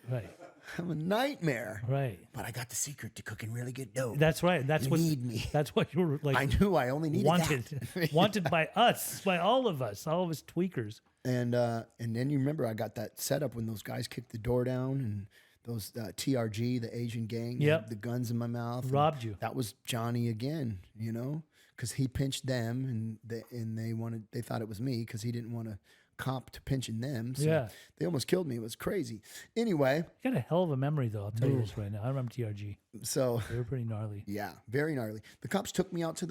I'm a nightmare. Right. But I got the secret to cooking really good dough. That's right. That's You what need me. That's what you were like. I knew I only needed wanted, that. wanted by us, by all of us tweakers. And then you remember I got that setup when those guys kicked the door down and those TRG, the Asian gang, Yep. had the guns in my mouth, and Robbed you. That was Johnny again, you know, because he pinched them, and they thought it was me because he didn't want to cop to pinching them. So Yeah. they almost killed me. It was crazy. Anyway, You got a hell of a memory, though. I'll tell you this right now. I remember TRG. so They were pretty gnarly. yeah, very gnarly. The cops took me out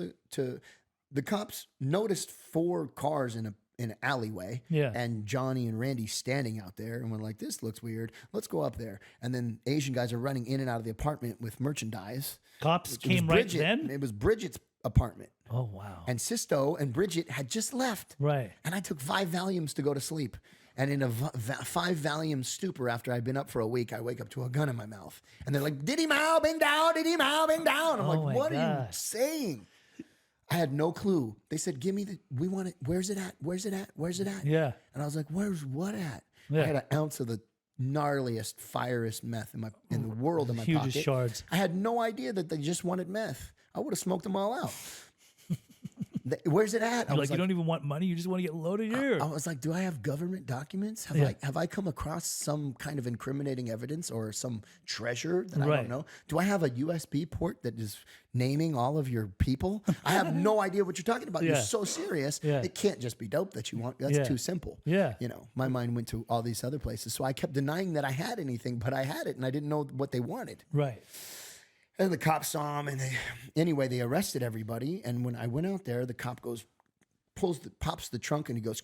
the cops noticed 4 cars in an alleyway, Yeah. and Johnny and Randy standing out there, and we're like, this looks weird. Let's go up there. And then Asian guys are running in and out of the apartment with merchandise. Cops It was came right Bridget. then? It was Bridget's apartment. Oh, wow. And Sisto and Bridget had just left. Right. And I took 5 Valiums to go to sleep. And in a 5 Valium stupor after I'd been up for a week, I wake up to a gun in my mouth. And they're like, did he mow been down? Did he mow been down? I'm Oh like, my what are you gosh. saying? I had no clue. They said, give me we want it. Where's it at? Where's it at? Where's it at? Yeah. And I was like, where's what at? Yeah. I had an ounce of the gnarliest, fierest meth in the world in my Hugest pocket. shards. I had no idea that they just wanted meth. I would have smoked them all out. Where's it at? I You're was like, you don't even want money. You just want to get loaded here. I was like, do I have government documents? Have I come across some kind of incriminating evidence or some treasure that I Right. don't know? Do I have a USB port that is naming all of your people? I have no idea what you're talking about. Yeah. You're so serious. Yeah. It can't just be dope that you want. That's Yeah. too simple. Yeah. You know, my mind went to all these other places. So I kept denying that I had anything, but I had it and I didn't know what they wanted. Right. And the cops saw him, and they arrested everybody. And when I went out there, the cop pops the trunk, and he goes,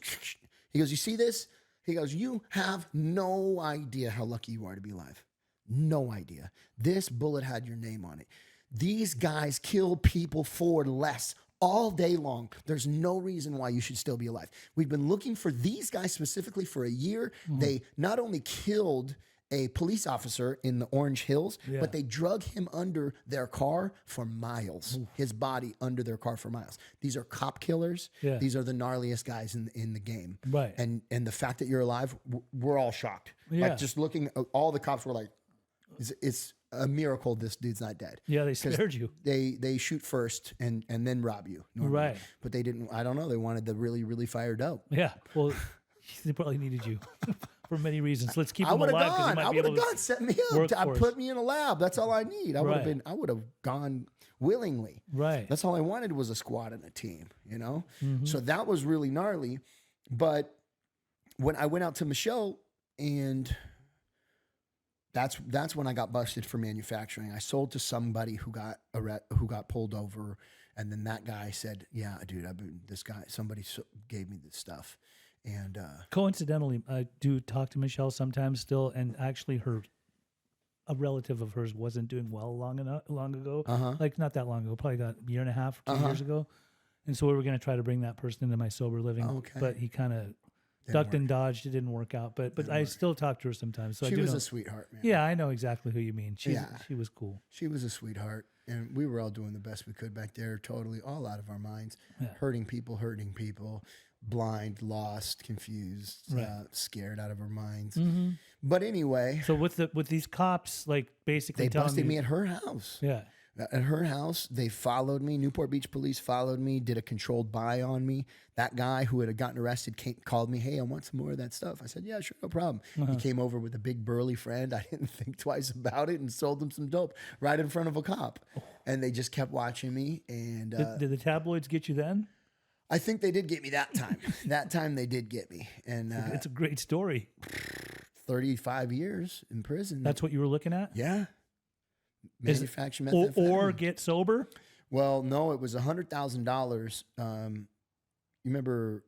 you see this? He goes, you have no idea how lucky you are to be alive. No idea. This bullet had your name on it. These guys kill people for less all day long. There's no reason why you should still be alive. We've been looking for these guys specifically for a year. They not only killed a police officer in the Orange Hills, Yeah. but they drug him under their car for miles. His body under their car for miles. These are cop killers. Yeah. These are the gnarliest guys in the game. Right. And the fact that you're alive, we're all shocked. Yeah. Like just looking, all the cops were like, it's a miracle this dude's not dead. Yeah, they spared you. They shoot first and then rob you. Normally. Right. But they didn't, I don't know. They wanted the really, really fired dope. Yeah. Well, they probably needed you for many reasons. Let's keep I him would have alive. 'Cause he gone. might I be would have able to gone. Set me work up. for us. Put me in a lab. That's all I need. I would have Right. been. I would have gone willingly. Right. That's all I wanted was a squad and a team. You know. Mm-hmm. So that was really gnarly. But when I went out to Michelle, and that's when I got busted for manufacturing. I sold to somebody who got pulled over, and then that guy said, "Yeah, dude, somebody gave me this stuff." And Coincidentally, I do talk to Michelle sometimes still, and actually a relative of hers wasn't doing well long ago. Like not that long ago, probably got a year and a half, 2 years ago. And so we were going to try to bring that person into my sober living, Okay. but he kind of ducked and dodged. It didn't work out, but I still talk to her sometimes. So she I do was know, a sweetheart, man. yeah, I know exactly who you mean. She was cool. She was a sweetheart, and we were all doing the best we could back there, totally all out of our minds, Yeah. hurting people, blind, lost, confused, Right. scared out of our minds. Mm-hmm. But anyway, So with these cops, like basically they telling busted you, me at her house. yeah, At her house, they followed me. Newport Beach police followed me, did a controlled buy on me. That guy who had gotten arrested called me, "Hey, I want some more of that stuff." I said, "Yeah, sure, no problem." He came over with a big burly friend. I didn't think twice about it and sold him some dope right in front of a cop. And they just kept watching me. And did the tabloids get you then? I think they did get me that time. That time they did get me. And It's a great story. 35 years in prison. That's what you were looking at? Yeah. Manufacturing Or methamphetamine. get sober? Well, no, it was $100,000. You remember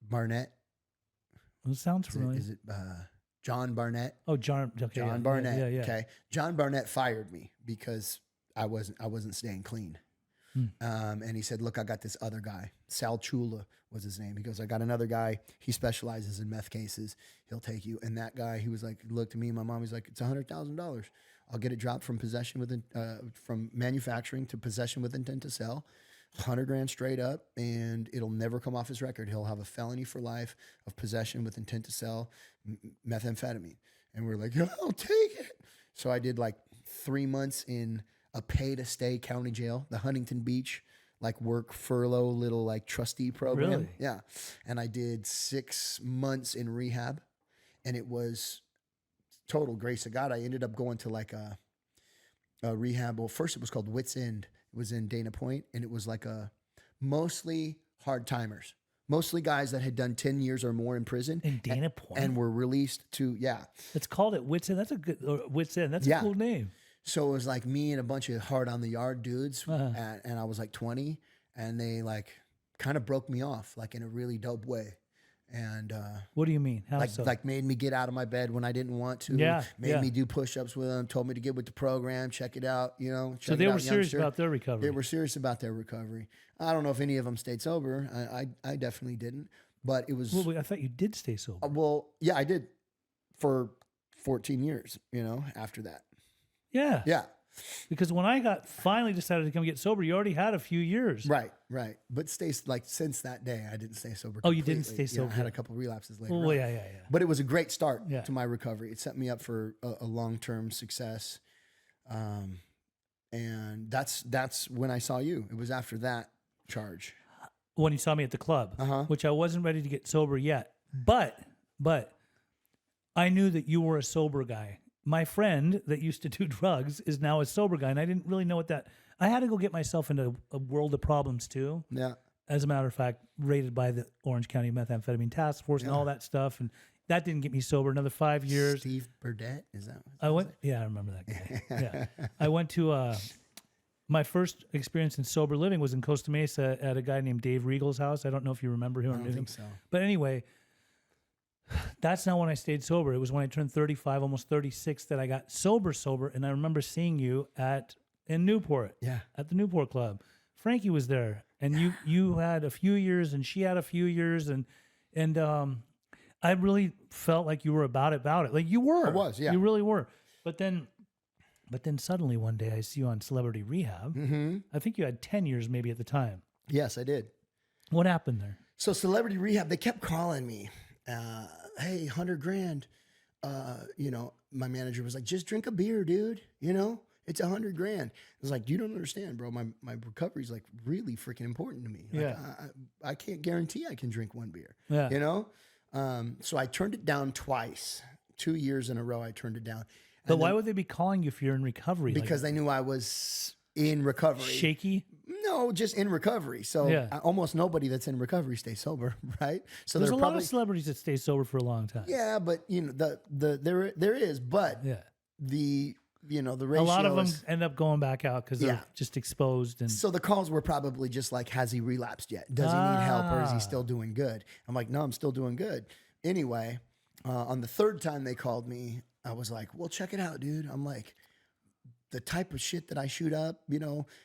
Barnett? Well, it sounds familiar. Is it John Barnett? Oh, John. Okay, John yeah, Barnett. Yeah, yeah. Okay. John Barnett fired me because I wasn't staying clean. And he said, "Look, I got this other guy. Sal Chula was his name." He goes, "I got another guy. He specializes in meth cases. He'll take you." And that guy, he was like, looked at me and my mom. He's like, "It's $100,000. I'll get it dropped from from manufacturing to possession with intent to sell, $100,000 straight up, and it'll never come off his record. He'll have a felony for life of possession with intent to sell methamphetamine." And we're like, "I'll take it." So I did like 3 months in a pay to stay county jail, the Huntington Beach, like work furlough little like trustee program. Really? Yeah. And I did 6 months in rehab, and it was total grace of God. I ended up going to like a rehab. Well, first it was called Wits End. It was in Dana Point, and it was like mostly hard timers, mostly guys that had done 10 years or more in prison. In Dana Point? And were released to, yeah. It's called it Wits End. That's a good, Wits End. That's a cool name. So it was like me and a bunch of hard on the yard dudes, and I was like 20, and they like kind of broke me off like in a really dope way. And What do you mean? How so? like made me get out of my bed when I didn't want to. Yeah, Made me do push-ups with them. Told me to get with the program, check it out. You know. So they were serious about their recovery. They were serious about their recovery. I don't know if any of them stayed sober. I definitely didn't. But it was. Well, wait, I thought you did stay sober. Well, yeah, I did for 14 years. You know, after that. Yeah. Yeah. Because when I finally decided to come get sober, you already had a few years. Right. But since that day, I didn't stay sober. Oh, you didn't completely. stay You know, sober. I had a couple of relapses later. Oh, on. yeah. But it was a great start Yeah. to my recovery. It set me up for a long-term success. And that's when I saw you. It was after that charge. When you saw me at the club, which I wasn't ready to get sober yet. But I knew that you were a sober guy. My friend that used to do drugs is now a sober guy, and I didn't really know what that. I had to go get myself into a world of problems too. Yeah. As a matter of fact, rated by the Orange County Methamphetamine Task Force and all that stuff, and that didn't get me sober. Another 5 years. Steve Burdett, is that? I went. Yeah, I remember that guy. Yeah, I went to my first experience in sober living was in Costa Mesa at a guy named Dave Regal's house. I don't know if you remember him or I knew don't him. think so. But anyway, that's not when I stayed sober. It was when I turned 35, almost 36, that I got sober. And I remember seeing you in Newport. Yeah. At the Newport Club. Frankie was there, and you had a few years, and she had a few years, and I really felt like you were about it. Like you were. I was, yeah. You really were. But then suddenly one day I see you on Celebrity Rehab. Mm-hmm. I think you had 10 years maybe at the time. Yes, I did. What happened there? So Celebrity Rehab, they kept calling me, hey, 100 grand. My manager was like, just drink a beer, dude. It's 100 grand. I was like, you don't understand, bro. My recovery is like really freaking important to me. Like, Yeah. I can't guarantee I can drink one beer. Yeah. So I turned it down twice. 2 years in a row, I turned it down. But why would they be calling you if you're in recovery? Because they knew I was in recovery. Shaky? No, just in recovery. So Yeah. almost nobody that's in recovery stays sober, right? So There's a they're lot probably, of celebrities that stay sober for a long time. yeah, but there is, but Yeah. the ratio A lot of them is, end up going back out because they're Yeah. just exposed. And so the calls were probably just like, has he relapsed yet? Does he need help or is he still doing good? I'm like, no, I'm still doing good. Anyway, on the third time they called me, I was like, well, check it out, dude. I'm like, the type of shit that I shoot up,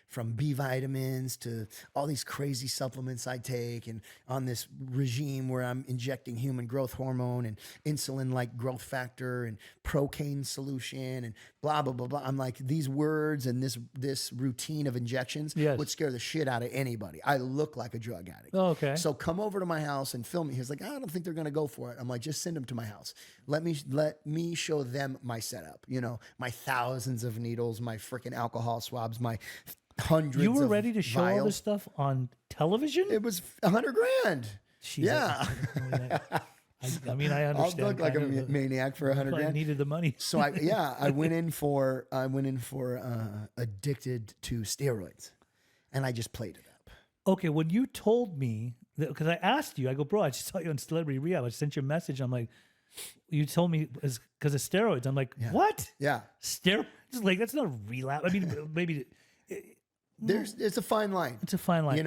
from B vitamins to all these crazy supplements I take, and on this regime where I'm injecting human growth hormone and insulin like growth factor and procaine solution and blah, blah, blah, blah. I'm like, these words and this routine of injections Yes. would scare the shit out of anybody. I look like a drug addict. Oh, okay. So come over to my house and film me. He's like, I don't think they're going to go for it. I'm like, just send them to my house. Let me show them my setup, my thousands of needles, my freaking alcohol swabs, my hundreds. You were of ready to show all vials. this stuff on television? It was 100 grand. She's Yeah. I mean, I I'll understand. look like a kind of, maniac for 100 I grand. needed the money. So I went in for addicted to steroids, and I just played it up. Okay, when you told me, because I asked you, I go, bro, I just saw you on Celebrity Rehab. I sent you a message. I'm like, you told me it's because of steroids. I'm like, what? Yeah. Steroids? Like, that's not a relapse. I mean, maybe It's a fine line. it's a fine line. It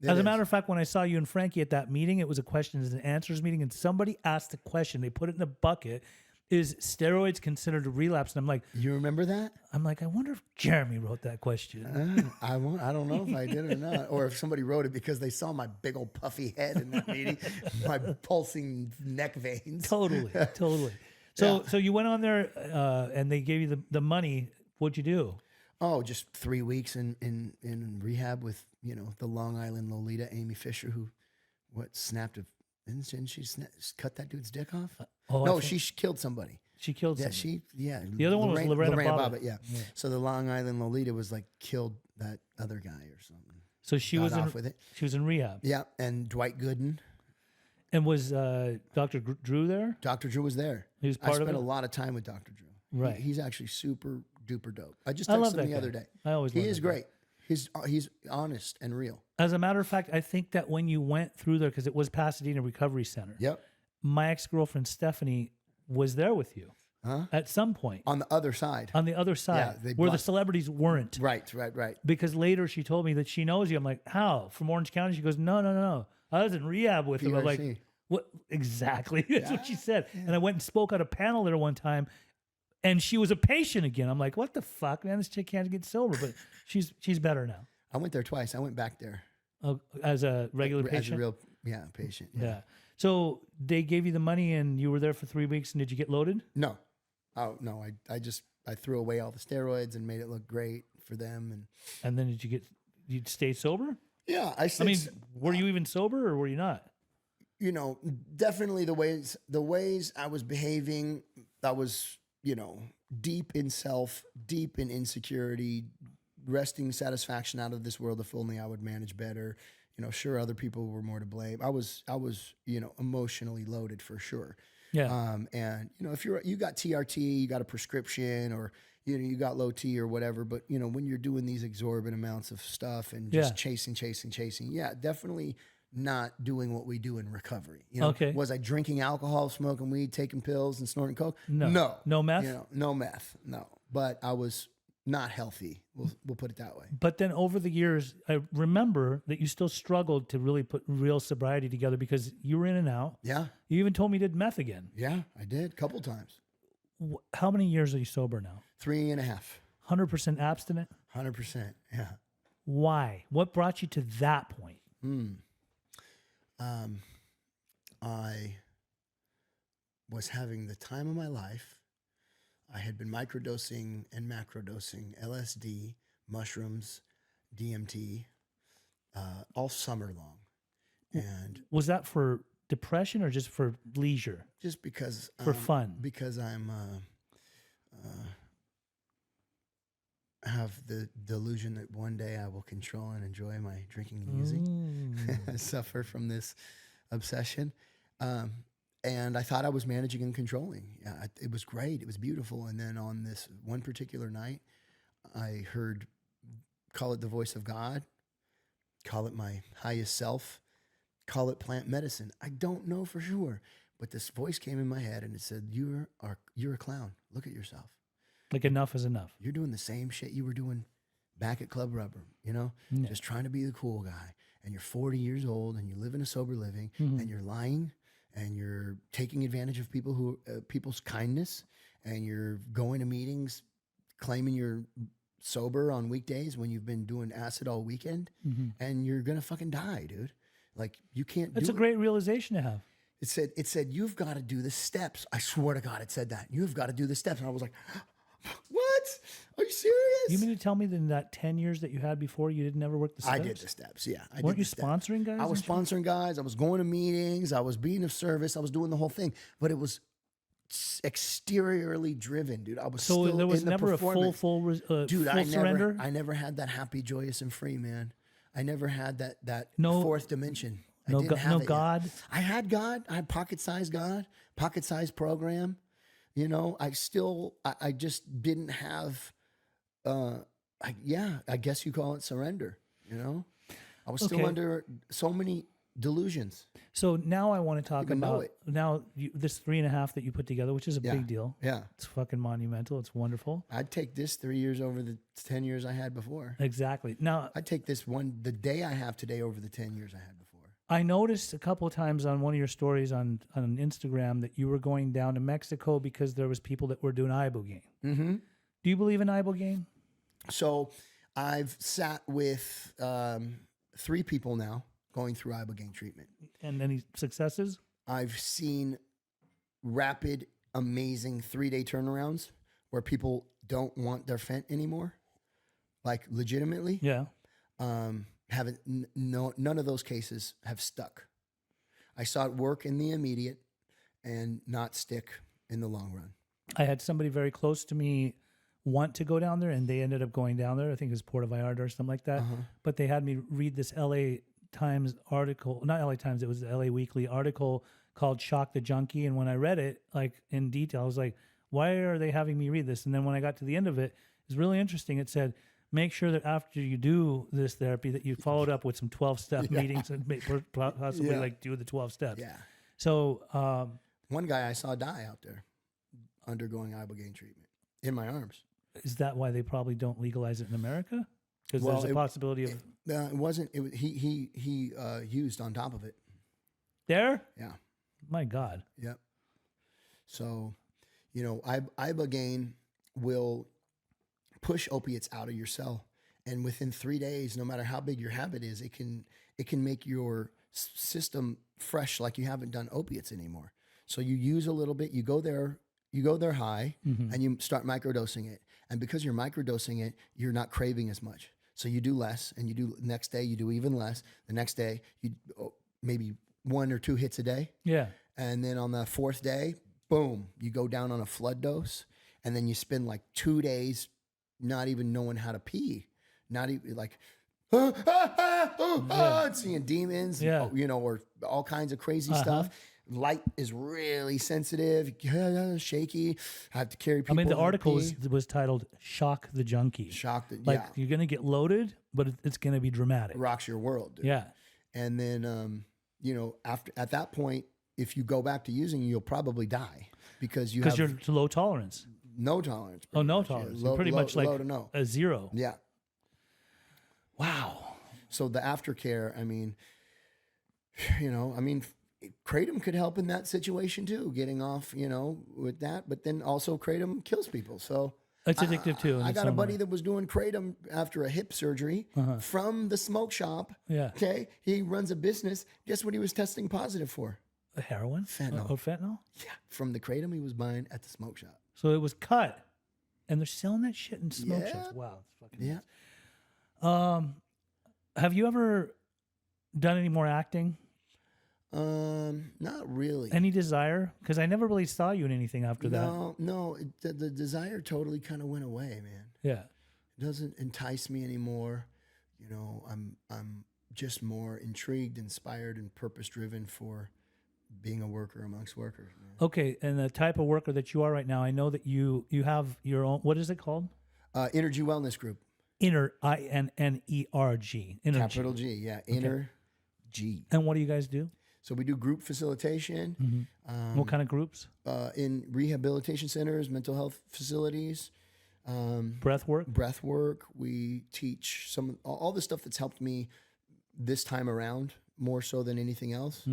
As a is. matter of fact, when I saw you and Frankie at that meeting, it was a questions and answers meeting, and somebody asked the question. They put it in a bucket. Is steroids considered a relapse? And I'm like, You remember that? I wonder if Jeremy wrote that question. I don't know if I did or not, or if somebody wrote it because they saw my big old puffy head in that meeting, my pulsing neck veins. Totally. So you went on there and they gave you the money. What'd you do? Oh, just 3 weeks in rehab with the Long Island Lolita Amy Fisher, who snapped a. Didn't she cut that dude's dick off? No, she killed somebody. She killed Yeah, somebody. The The other one was Lorena Bobbitt. Bobbitt. Yeah. So the Long Island Lolita was like killed that other guy or something. So she Got was off with it. She was in rehab. Yeah, and Dwight Gooden, And was Dr. Drew there? Dr. Drew was there. He was I part of spent it? a lot of time with Dr. Drew. Right. He's actually super duper dope. I just I texted love him that the guy. other day. I always He love is that guy. great. He's honest and real. As a matter of fact, I think that when you went through there, because it was Pasadena Recovery Center, Yep. my ex-girlfriend Stephanie was there with you Huh? at some point On the other side. on the other side they where the blocked- celebrities weren't. Right. Because later she told me that she knows you. I'm like, how? From Orange County? She goes, no. I was in rehab with him. I'm like, PRC. what? Exactly. That's what she said. And I went and spoke at a panel there one time, and she was a patient again. I'm like, what the fuck, man? This chick can't get sober, but she's better now. I went there twice. I went back there As a regular as patient. a real patient. Yeah. So they gave you the money, and you were there for 3 weeks. And did you get loaded? No. Oh no. I threw away all the steroids and made it look great for them. And And then you stay sober? yeah, I mean, were you even sober or were you not? Definitely the ways I was behaving, I was, deep in self, deep in insecurity, wresting satisfaction out of this world. If only I would manage better. Sure, other people were more to blame. I was, emotionally loaded for sure. Yeah. And if you got TRT, you got a prescription, or you got low T or whatever. But when you're doing these exorbitant amounts of stuff and just chasing, yeah, definitely not doing what we do in recovery. Okay. Was I drinking alcohol, smoking weed, taking pills, and snorting coke? No. No meth? No meth. No. But I was not healthy. We'll put it that way. But then over the years, I remember that you still struggled to really put real sobriety together because you were in and out. Yeah. You even told me you did meth again. Yeah, I did. Couple times. How many years are you sober now? 3.5. 100% abstinent? 100%. Yeah. Why? What brought you to that point? was having the time of my life. I had been microdosing and macrodosing LSD, mushrooms, DMT, all summer long. And Was that for depression or just for leisure? just because For fun? because I'm have the delusion that one day I will control and enjoy my drinking and using. I suffer from this obsession. And I thought I was managing and controlling. Yeah, it was great. It was beautiful. And then on this one particular night, I heard, call it the voice of God, call it my highest self, call it plant medicine. I don't know for sure. But this voice came in my head and it said, you're a clown. Look at yourself. Like enough is enough. You're doing the same shit you were doing back at Club Rubber, Yeah. just trying to be the cool guy. And you're 40 years old and you live in a sober living and you're lying and you're taking advantage of people's kindness and you're going to meetings claiming you're sober on weekdays when you've been doing acid all weekend and you're going to fucking die, dude. Like you can't That's do a it. great realization to have. It said, you've got to do the steps. I swear to God, it said that. You've got to do the steps. And I was like, what? Are you serious? You mean to tell me that in that 10 years that you had before, you didn't ever work the steps? I did the steps, yeah. Weren't you sponsoring guys? I was and shit? sponsoring guys. I was going to meetings. I was being of service. I was doing the whole thing. But it was exteriorly driven, dude. I was So still there was in the never a performance. full Dude, surrender? I never had that happy, joyous, and free, man. I never had that No- fourth dimension. I No, didn't have no it yet. God? I had God. I had pocket-sized God, pocket-sized program. I just didn't have, I guess you call it surrender, I was still Okay. under so many delusions. So now I want to talk Even know about it. this 3.5 that you put together, which is a Yeah. big deal. Yeah. It's fucking monumental. It's wonderful. I'd take this 3 years over the 10 years I had before. Exactly. Now, I'd take the day I have today over the 10 years I had before. I noticed a couple of times on one of your stories on Instagram that you were going down to Mexico because there was people that were doing ibogaine. Mm-hmm. Do you believe in ibogaine? So I've sat with 3 people now going through ibogaine treatment. And any successes? I've seen rapid, amazing 3-day turnarounds where people don't want their fent anymore, like legitimately. Yeah. None of those cases have stuck. I saw it work in the immediate and not stick in the long run. I had somebody very close to me want to go down there, and they ended up going down there. I think it was Puerto Vallarta or something like that. But they had me read this LA Times article, not LA Times, it was the LA Weekly article called Shock the Junkie. And when I read it, like in detail, I was like, why are they having me read this? And then when I got to the end of it, it was really interesting. It said, make sure that after you do this therapy that you followed up with some 12-step meetings and possibly like do the 12 steps. Yeah. So One guy I saw die out there undergoing ibogaine treatment in my arms. is that why they probably don't legalize it in America? Because Well, there's a possibility of It wasn't. He used on top of it. there. Yeah. My God. Yep. So, ibogaine will push opiates out of your cell, and within 3 days, no matter how big your habit is, it can make your system fresh, like you haven't done opiates anymore. So you use a little bit, you go there high, and you start microdosing it, and because you're microdosing it, you're not craving as much. So you do less, and next day you do even less. The next day you maybe 1 or 2 hits a day. Yeah. And then on the 4th day, boom, you go down on a flood dose. And then you spend like 2 days not even knowing how to pee. Not even like, seeing demons, or all kinds of crazy stuff. Light is really sensitive, shaky. I have to carry people. I mean, the on a article pee. was titled "Shock the Junkie." Shocked. Like you're gonna get loaded, but it's gonna be dramatic. Rocks your world, dude. Yeah. And then, at that point, if you go back to using, you'll probably die because Because you're to low tolerance. no tolerance. Oh, no much. Yeah, tolerance. You're pretty much like low to no. a zero. Yeah. Wow. So the aftercare, kratom could help in that situation too, getting off, with that. But then also kratom kills people. So It's addictive too. in I its got a own buddy way. that was doing kratom after a hip surgery from the smoke shop. Yeah. Okay. He runs a business. Guess what he was testing positive for? Heroin? Fentanyl. Or fentanyl? Yeah, from the kratom he was buying at the smoke shop. So it was cut, and they're selling that shit in smoke Yeah. shops. Wow, it's fucking Yeah. nuts. Have you ever done any more acting? Not really. Any desire? Because I never really saw you in anything after that. No. The desire totally kind of went away, man. Yeah. It doesn't entice me anymore. You know, I'm just more intrigued, inspired, and purpose driven for being a worker amongst workers, man. Okay, and the type of worker that you are right now, I know that you have your own. What is it called? Energy Wellness Group. INNERG. Energy. Capital G, yeah. Inner G. And what do you guys do? So we do group facilitation. What kind of groups? In rehabilitation centers, mental health facilities. Breath work? Breath work. We teach all the stuff that's helped me this time around more so than anything else.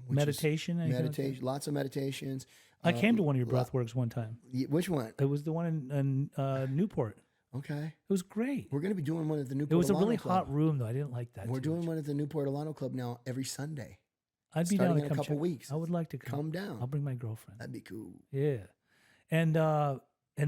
Meditation? Meditation. Lots of meditations. I came to one of your breath works one time. Which one? It was the one in Newport. Okay. It was great. We're going to be doing one at the Newport It was a Alano really Club. hot room, though. I didn't like that. We're doing one at the Newport Alano Club now every Sunday. I'd be starting down to in a come couple check. weeks. I would like to come. Come down. I'll bring my girlfriend. That'd be cool. Yeah. And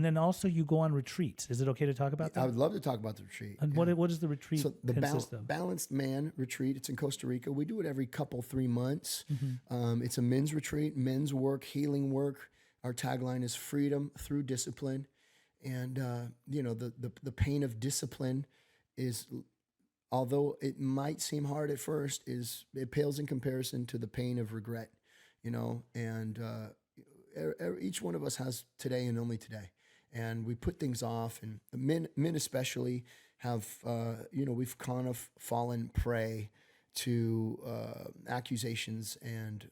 then also you go on retreats. Is it okay to talk about that? I would love to talk about the retreat. And what does the retreat So the consist of? Balanced Man Retreat, it's in Costa Rica. We do it every 3 months. It's a men's retreat, men's work, healing work. Our tagline is freedom through discipline. And, the pain of discipline is, although it might seem hard at first, it pales in comparison to the pain of regret, and each one of us has today and only today. And we put things off, and men especially have, we've kind of fallen prey to accusations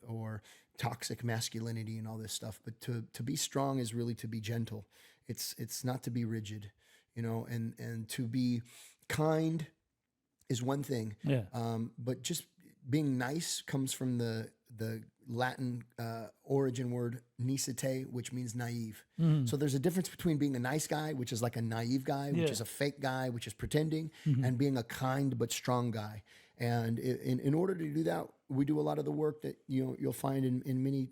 or toxic masculinity and all this stuff. But to be strong is really to be gentle. It's not to be rigid, and to be kind is one thing. Yeah. But just being nice comes from the Latin origin word nicete, which means naive. So there's a difference between being a nice guy, which is like a naive guy, which is a fake guy, which is pretending, and being a kind but strong guy. And in order to do that, we do a lot of the work that you'll find in many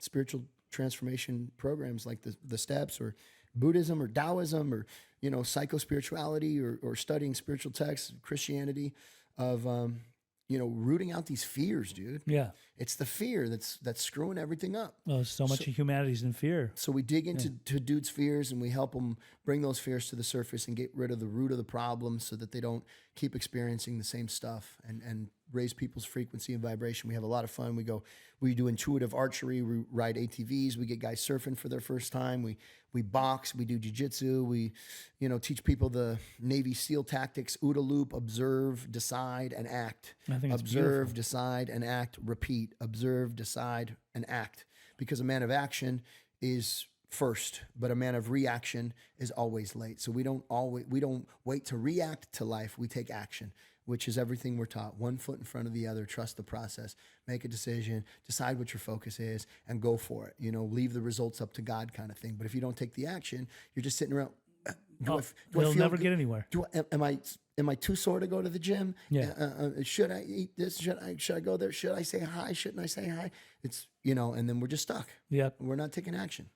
spiritual transformation programs like the steps or Buddhism or Taoism or psychospirituality or studying spiritual texts, Christianity, of rooting out these fears, dude. Yeah. It's the fear that's screwing everything up. Oh, so much of humanity's in fear. So we dig into dudes' fears and we help them bring those fears to the surface and get rid of the root of the problem so that they don't keep experiencing the same stuff and raise people's frequency and vibration. We have a lot of fun. We do intuitive archery. We ride ATVs. We get guys surfing for their first time. We box. We do jiu-jitsu. We, teach people the Navy SEAL tactics: OODA loop, observe, decide, and act. I think it's Observe, beautiful. decide, and act. Repeat. Observe, decide, and act. Because a man of action is first, but a man of reaction is always late. So we don't wait to react to life. We take action, which is everything we're taught. One foot in front of the other. Trust the process. Make a decision. Decide what your focus is, and go for it. Leave the results up to God, kind of thing. But if you don't take the action, you're just sitting around. You'll never get anywhere. Am I too sore to go to the gym? Yeah. Should I eat this? Should I go there? Should I say hi? Shouldn't I say hi? It's and then we're just stuck. Yep. We're not taking action.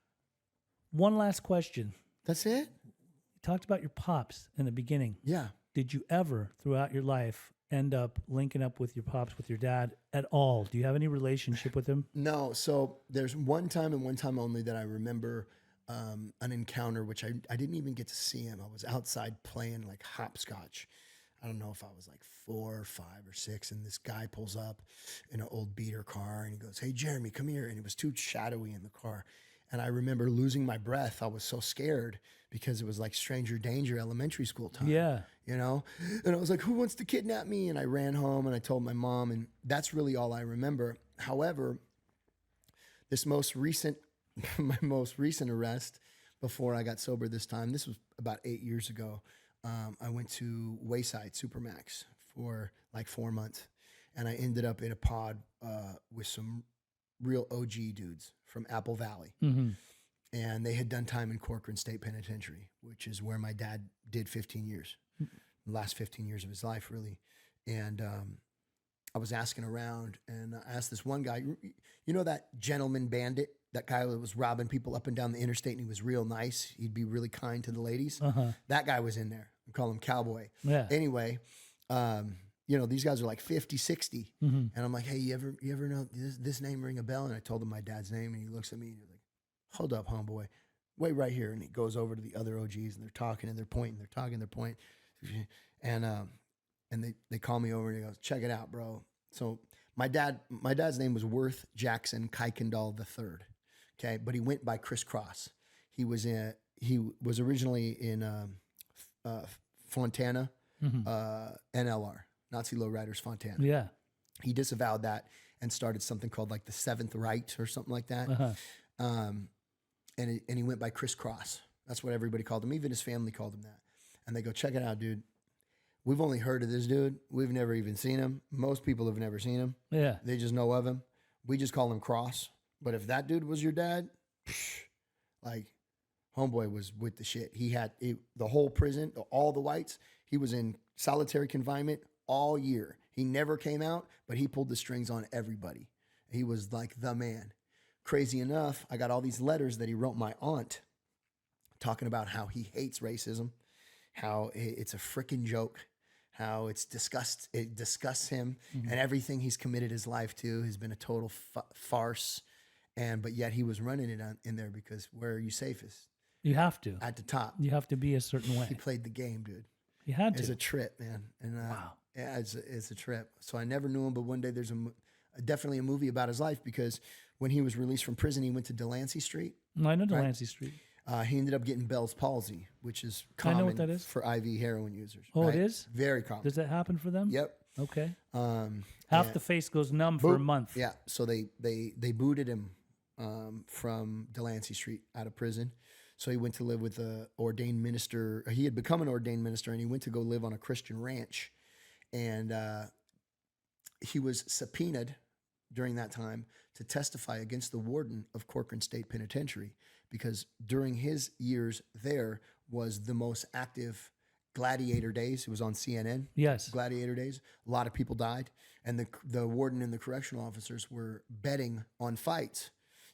One last question. That's it. You talked about your pops in the beginning. Yeah. Did you ever, throughout your life, end up linking up with your pops, with your dad at all? Do you have any relationship with him? No. So there's one time and one time only that I remember an encounter, which I didn't even get to see him. I was outside playing like hopscotch. I don't know if I was like 4 or 5 or 6, and this guy pulls up in an old beater car, and he goes, "Hey, Jeremy, come here." And it was too shadowy in the car. And I remember losing my breath. I was so scared because it was like stranger danger elementary school time. Yeah. And I was like, "Who wants to kidnap me?" And I ran home and I told my mom, and that's really all I remember. However, my most recent arrest before I got sober this time, this was about 8 years ago. I went to Wayside Supermax for like 4 months, and I ended up in a pod with some real OG dudes from Apple Valley. And they had done time in Corcoran State Penitentiary, which is where my dad did 15 years, the last 15 years of his life, really. And I was asking around, and I asked this one guy, you know that gentleman bandit, that guy that was robbing people up and down the interstate, and he was real nice. He'd be really kind to the ladies. That guy was in there. We call him Cowboy. Yeah. Anyway, you know, these guys are like 50, 60. And I'm like, hey, you ever know this name ring a bell? And I told him my dad's name, and he looks at me and he's like, hold up, homeboy. Wait right here. And he goes over to the other OGs, and they're talking and they're pointing, they're talking, they're pointing. And they call me over and he goes, check it out, bro. So my dad's name was Worth Jackson Kuykendall III. Okay. But he went by Criss Cross. He was originally in Fontana, NLR, Nazi Lowriders Fontana. Yeah. He disavowed that and started something called like the Seventh Right or something like that. And he went by Criss Cross. That's what everybody called him. Even his family called him that. And they go, check it out, dude. We've only heard of this dude. We've never even seen him. Most people have never seen him. Yeah. They just know of him. We just call him Cross. But if that dude was your dad, like, homeboy was with the shit. He had the whole prison, all the whites. He was in solitary confinement all year. He never came out, but he pulled the strings on everybody. He was like the man. Crazy enough, I got all these letters that he wrote my aunt talking about how he hates racism, how it's a freaking joke, how it disgusts him, and everything he's committed his life to has been a total farce. But yet he was running it in there because where are you safest? You have to. At the top. You have to be a certain way. He played the game, dude. You had to. It's a trip, man. And wow. Yeah, it's a trip. So I never knew him, but one day there's definitely a movie about his life because when he was released from prison, he went to Delancey Street. I know Delancey Street. He ended up getting Bell's palsy, which is common I know what that is. for IV heroin users. Oh, right? it is? Very common. Does that happen for them? Yep. Okay. Half the face goes numb for a month. Yeah. So they booted him from Delancey Street out of prison. So he went to live with an ordained minister. He had become an ordained minister, and he went to go live on a Christian ranch. And he was subpoenaed during that time to testify against the warden of Corcoran State Penitentiary because during his years there was the most active Gladiator Days. It was on CNN. Yes. Gladiator Days. A lot of people died. And the warden and the correctional officers were betting on fights.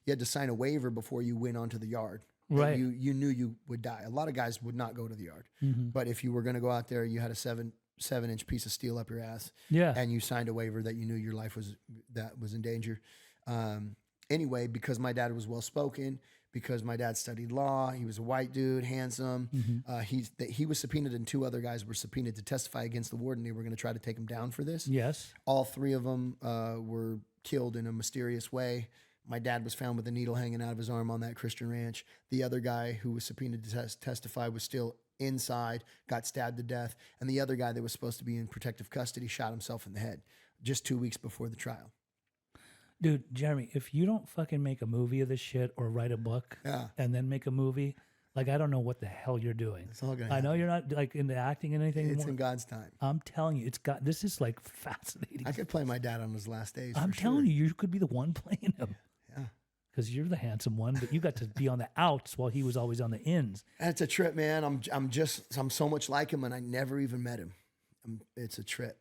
You had to sign a waiver before you went onto the yard. Right. You knew you would die. A lot of guys would not go to the yard. But if you were going to go out there, you had a 7-inch piece of steel up your ass. Yeah. And you signed a waiver that you knew your life was in danger. Anyway, because my dad was well-spoken, because my dad studied law, he was a white dude, handsome. He was subpoenaed and two other guys were subpoenaed to testify against the warden. They were going to try to take him down for this. Yes. All three of them were killed in a mysterious way. My dad was found with a needle hanging out of his arm on that Christian ranch. The other guy who was subpoenaed to testify was still inside, got stabbed to death. And the other guy that was supposed to be in protective custody shot himself in the head just 2 weeks before the trial. Dude, Jeremy, if you don't fucking make a movie of this shit or write a book and then make a movie, like, I don't know what the hell you're doing. It's all gonna I know happen. you're not like into acting and anything It's anymore. in God's time. I'm telling you, this is like fascinating. I could play my dad on his last days. I'm telling you could be the one playing him. Yeah. Because you're the handsome one, but you got to be on the outs while he was always on the ins. That's a trip, man. I'm so much like him, and I never even met him. It's a trip.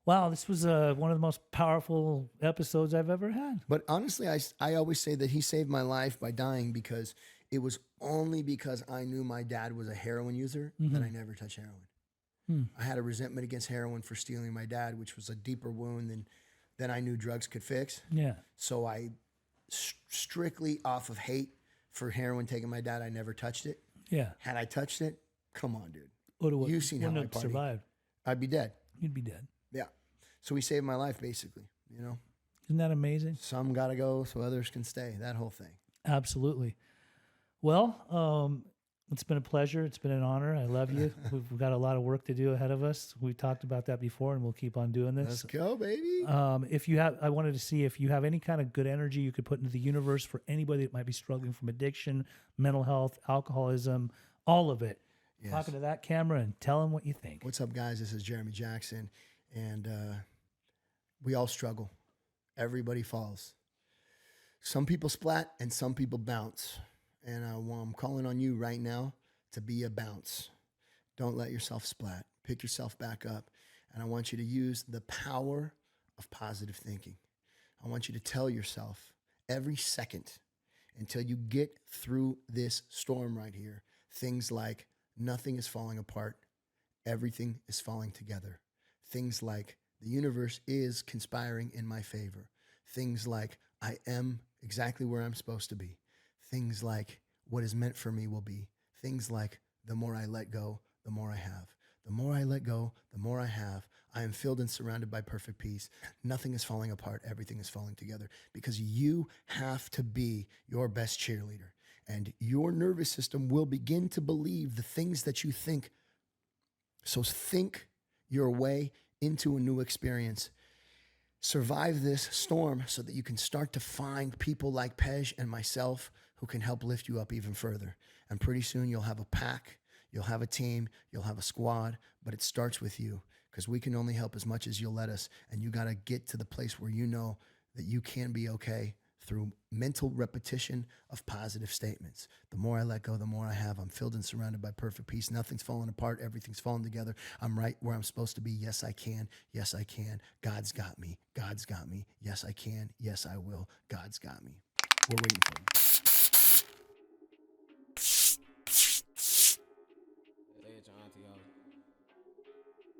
Wow, this was one of the most powerful episodes I've ever had. But honestly, I always say that he saved my life by dying because it was only because I knew my dad was a heroin user that I never touched heroin. I had a resentment against heroin for stealing my dad, which was a deeper wound than I knew drugs could fix. Yeah. So I strictly off of hate for heroin taking my dad, I never touched it. Yeah. Had I touched it, come on, dude. You've seen how I party. Survived. I'd be dead. You'd be dead. Yeah. So he saved my life, basically, you know? Isn't that amazing? Some got to go so others can stay, that whole thing. Absolutely. Well, it's been a pleasure. It's been an honor. I love you. We've got a lot of work to do ahead of us. We've talked about that before, and we'll keep on doing this. Let's go, baby. I wanted to see if you have any kind of good energy you could put into the universe for anybody that might be struggling from addiction, mental health, alcoholism, all of it. Yes. Talking to that camera and tell them what you think. What's up, guys? This is Jeremy Jackson, and we all struggle. Everybody falls. Some people splat, and some people bounce. And I'm calling on you right now to be a bounce. Don't let yourself splat. Pick yourself back up. And I want you to use the power of positive thinking. I want you to tell yourself every second until you get through this storm right here, things like nothing is falling apart, everything is falling together. Things like the universe is conspiring in my favor. Things like I am exactly where I'm supposed to be. Things like what is meant for me will be. Things like the more I let go, the more I have. The more I let go, the more I have. I am filled and surrounded by perfect peace. Nothing is falling apart. Everything is falling together, because you have to be your best cheerleader, and your nervous system will begin to believe the things that you think. So think your way into a new experience. Survive this storm so that you can start to find people like Pej and myself who can help lift you up even further. And pretty soon you'll have a pack, you'll have a team, you'll have a squad, but it starts with you, because we can only help as much as you'll let us. And you got to get to the place where you know that you can be okay through mental repetition of positive statements. The more I let go, the more I have. I'm filled and surrounded by perfect peace. Nothing's falling apart. Everything's falling together. I'm right where I'm supposed to be. Yes, I can. Yes, I can. God's got me. God's got me. Yes, I can. Yes, I will. God's got me. We're waiting for you.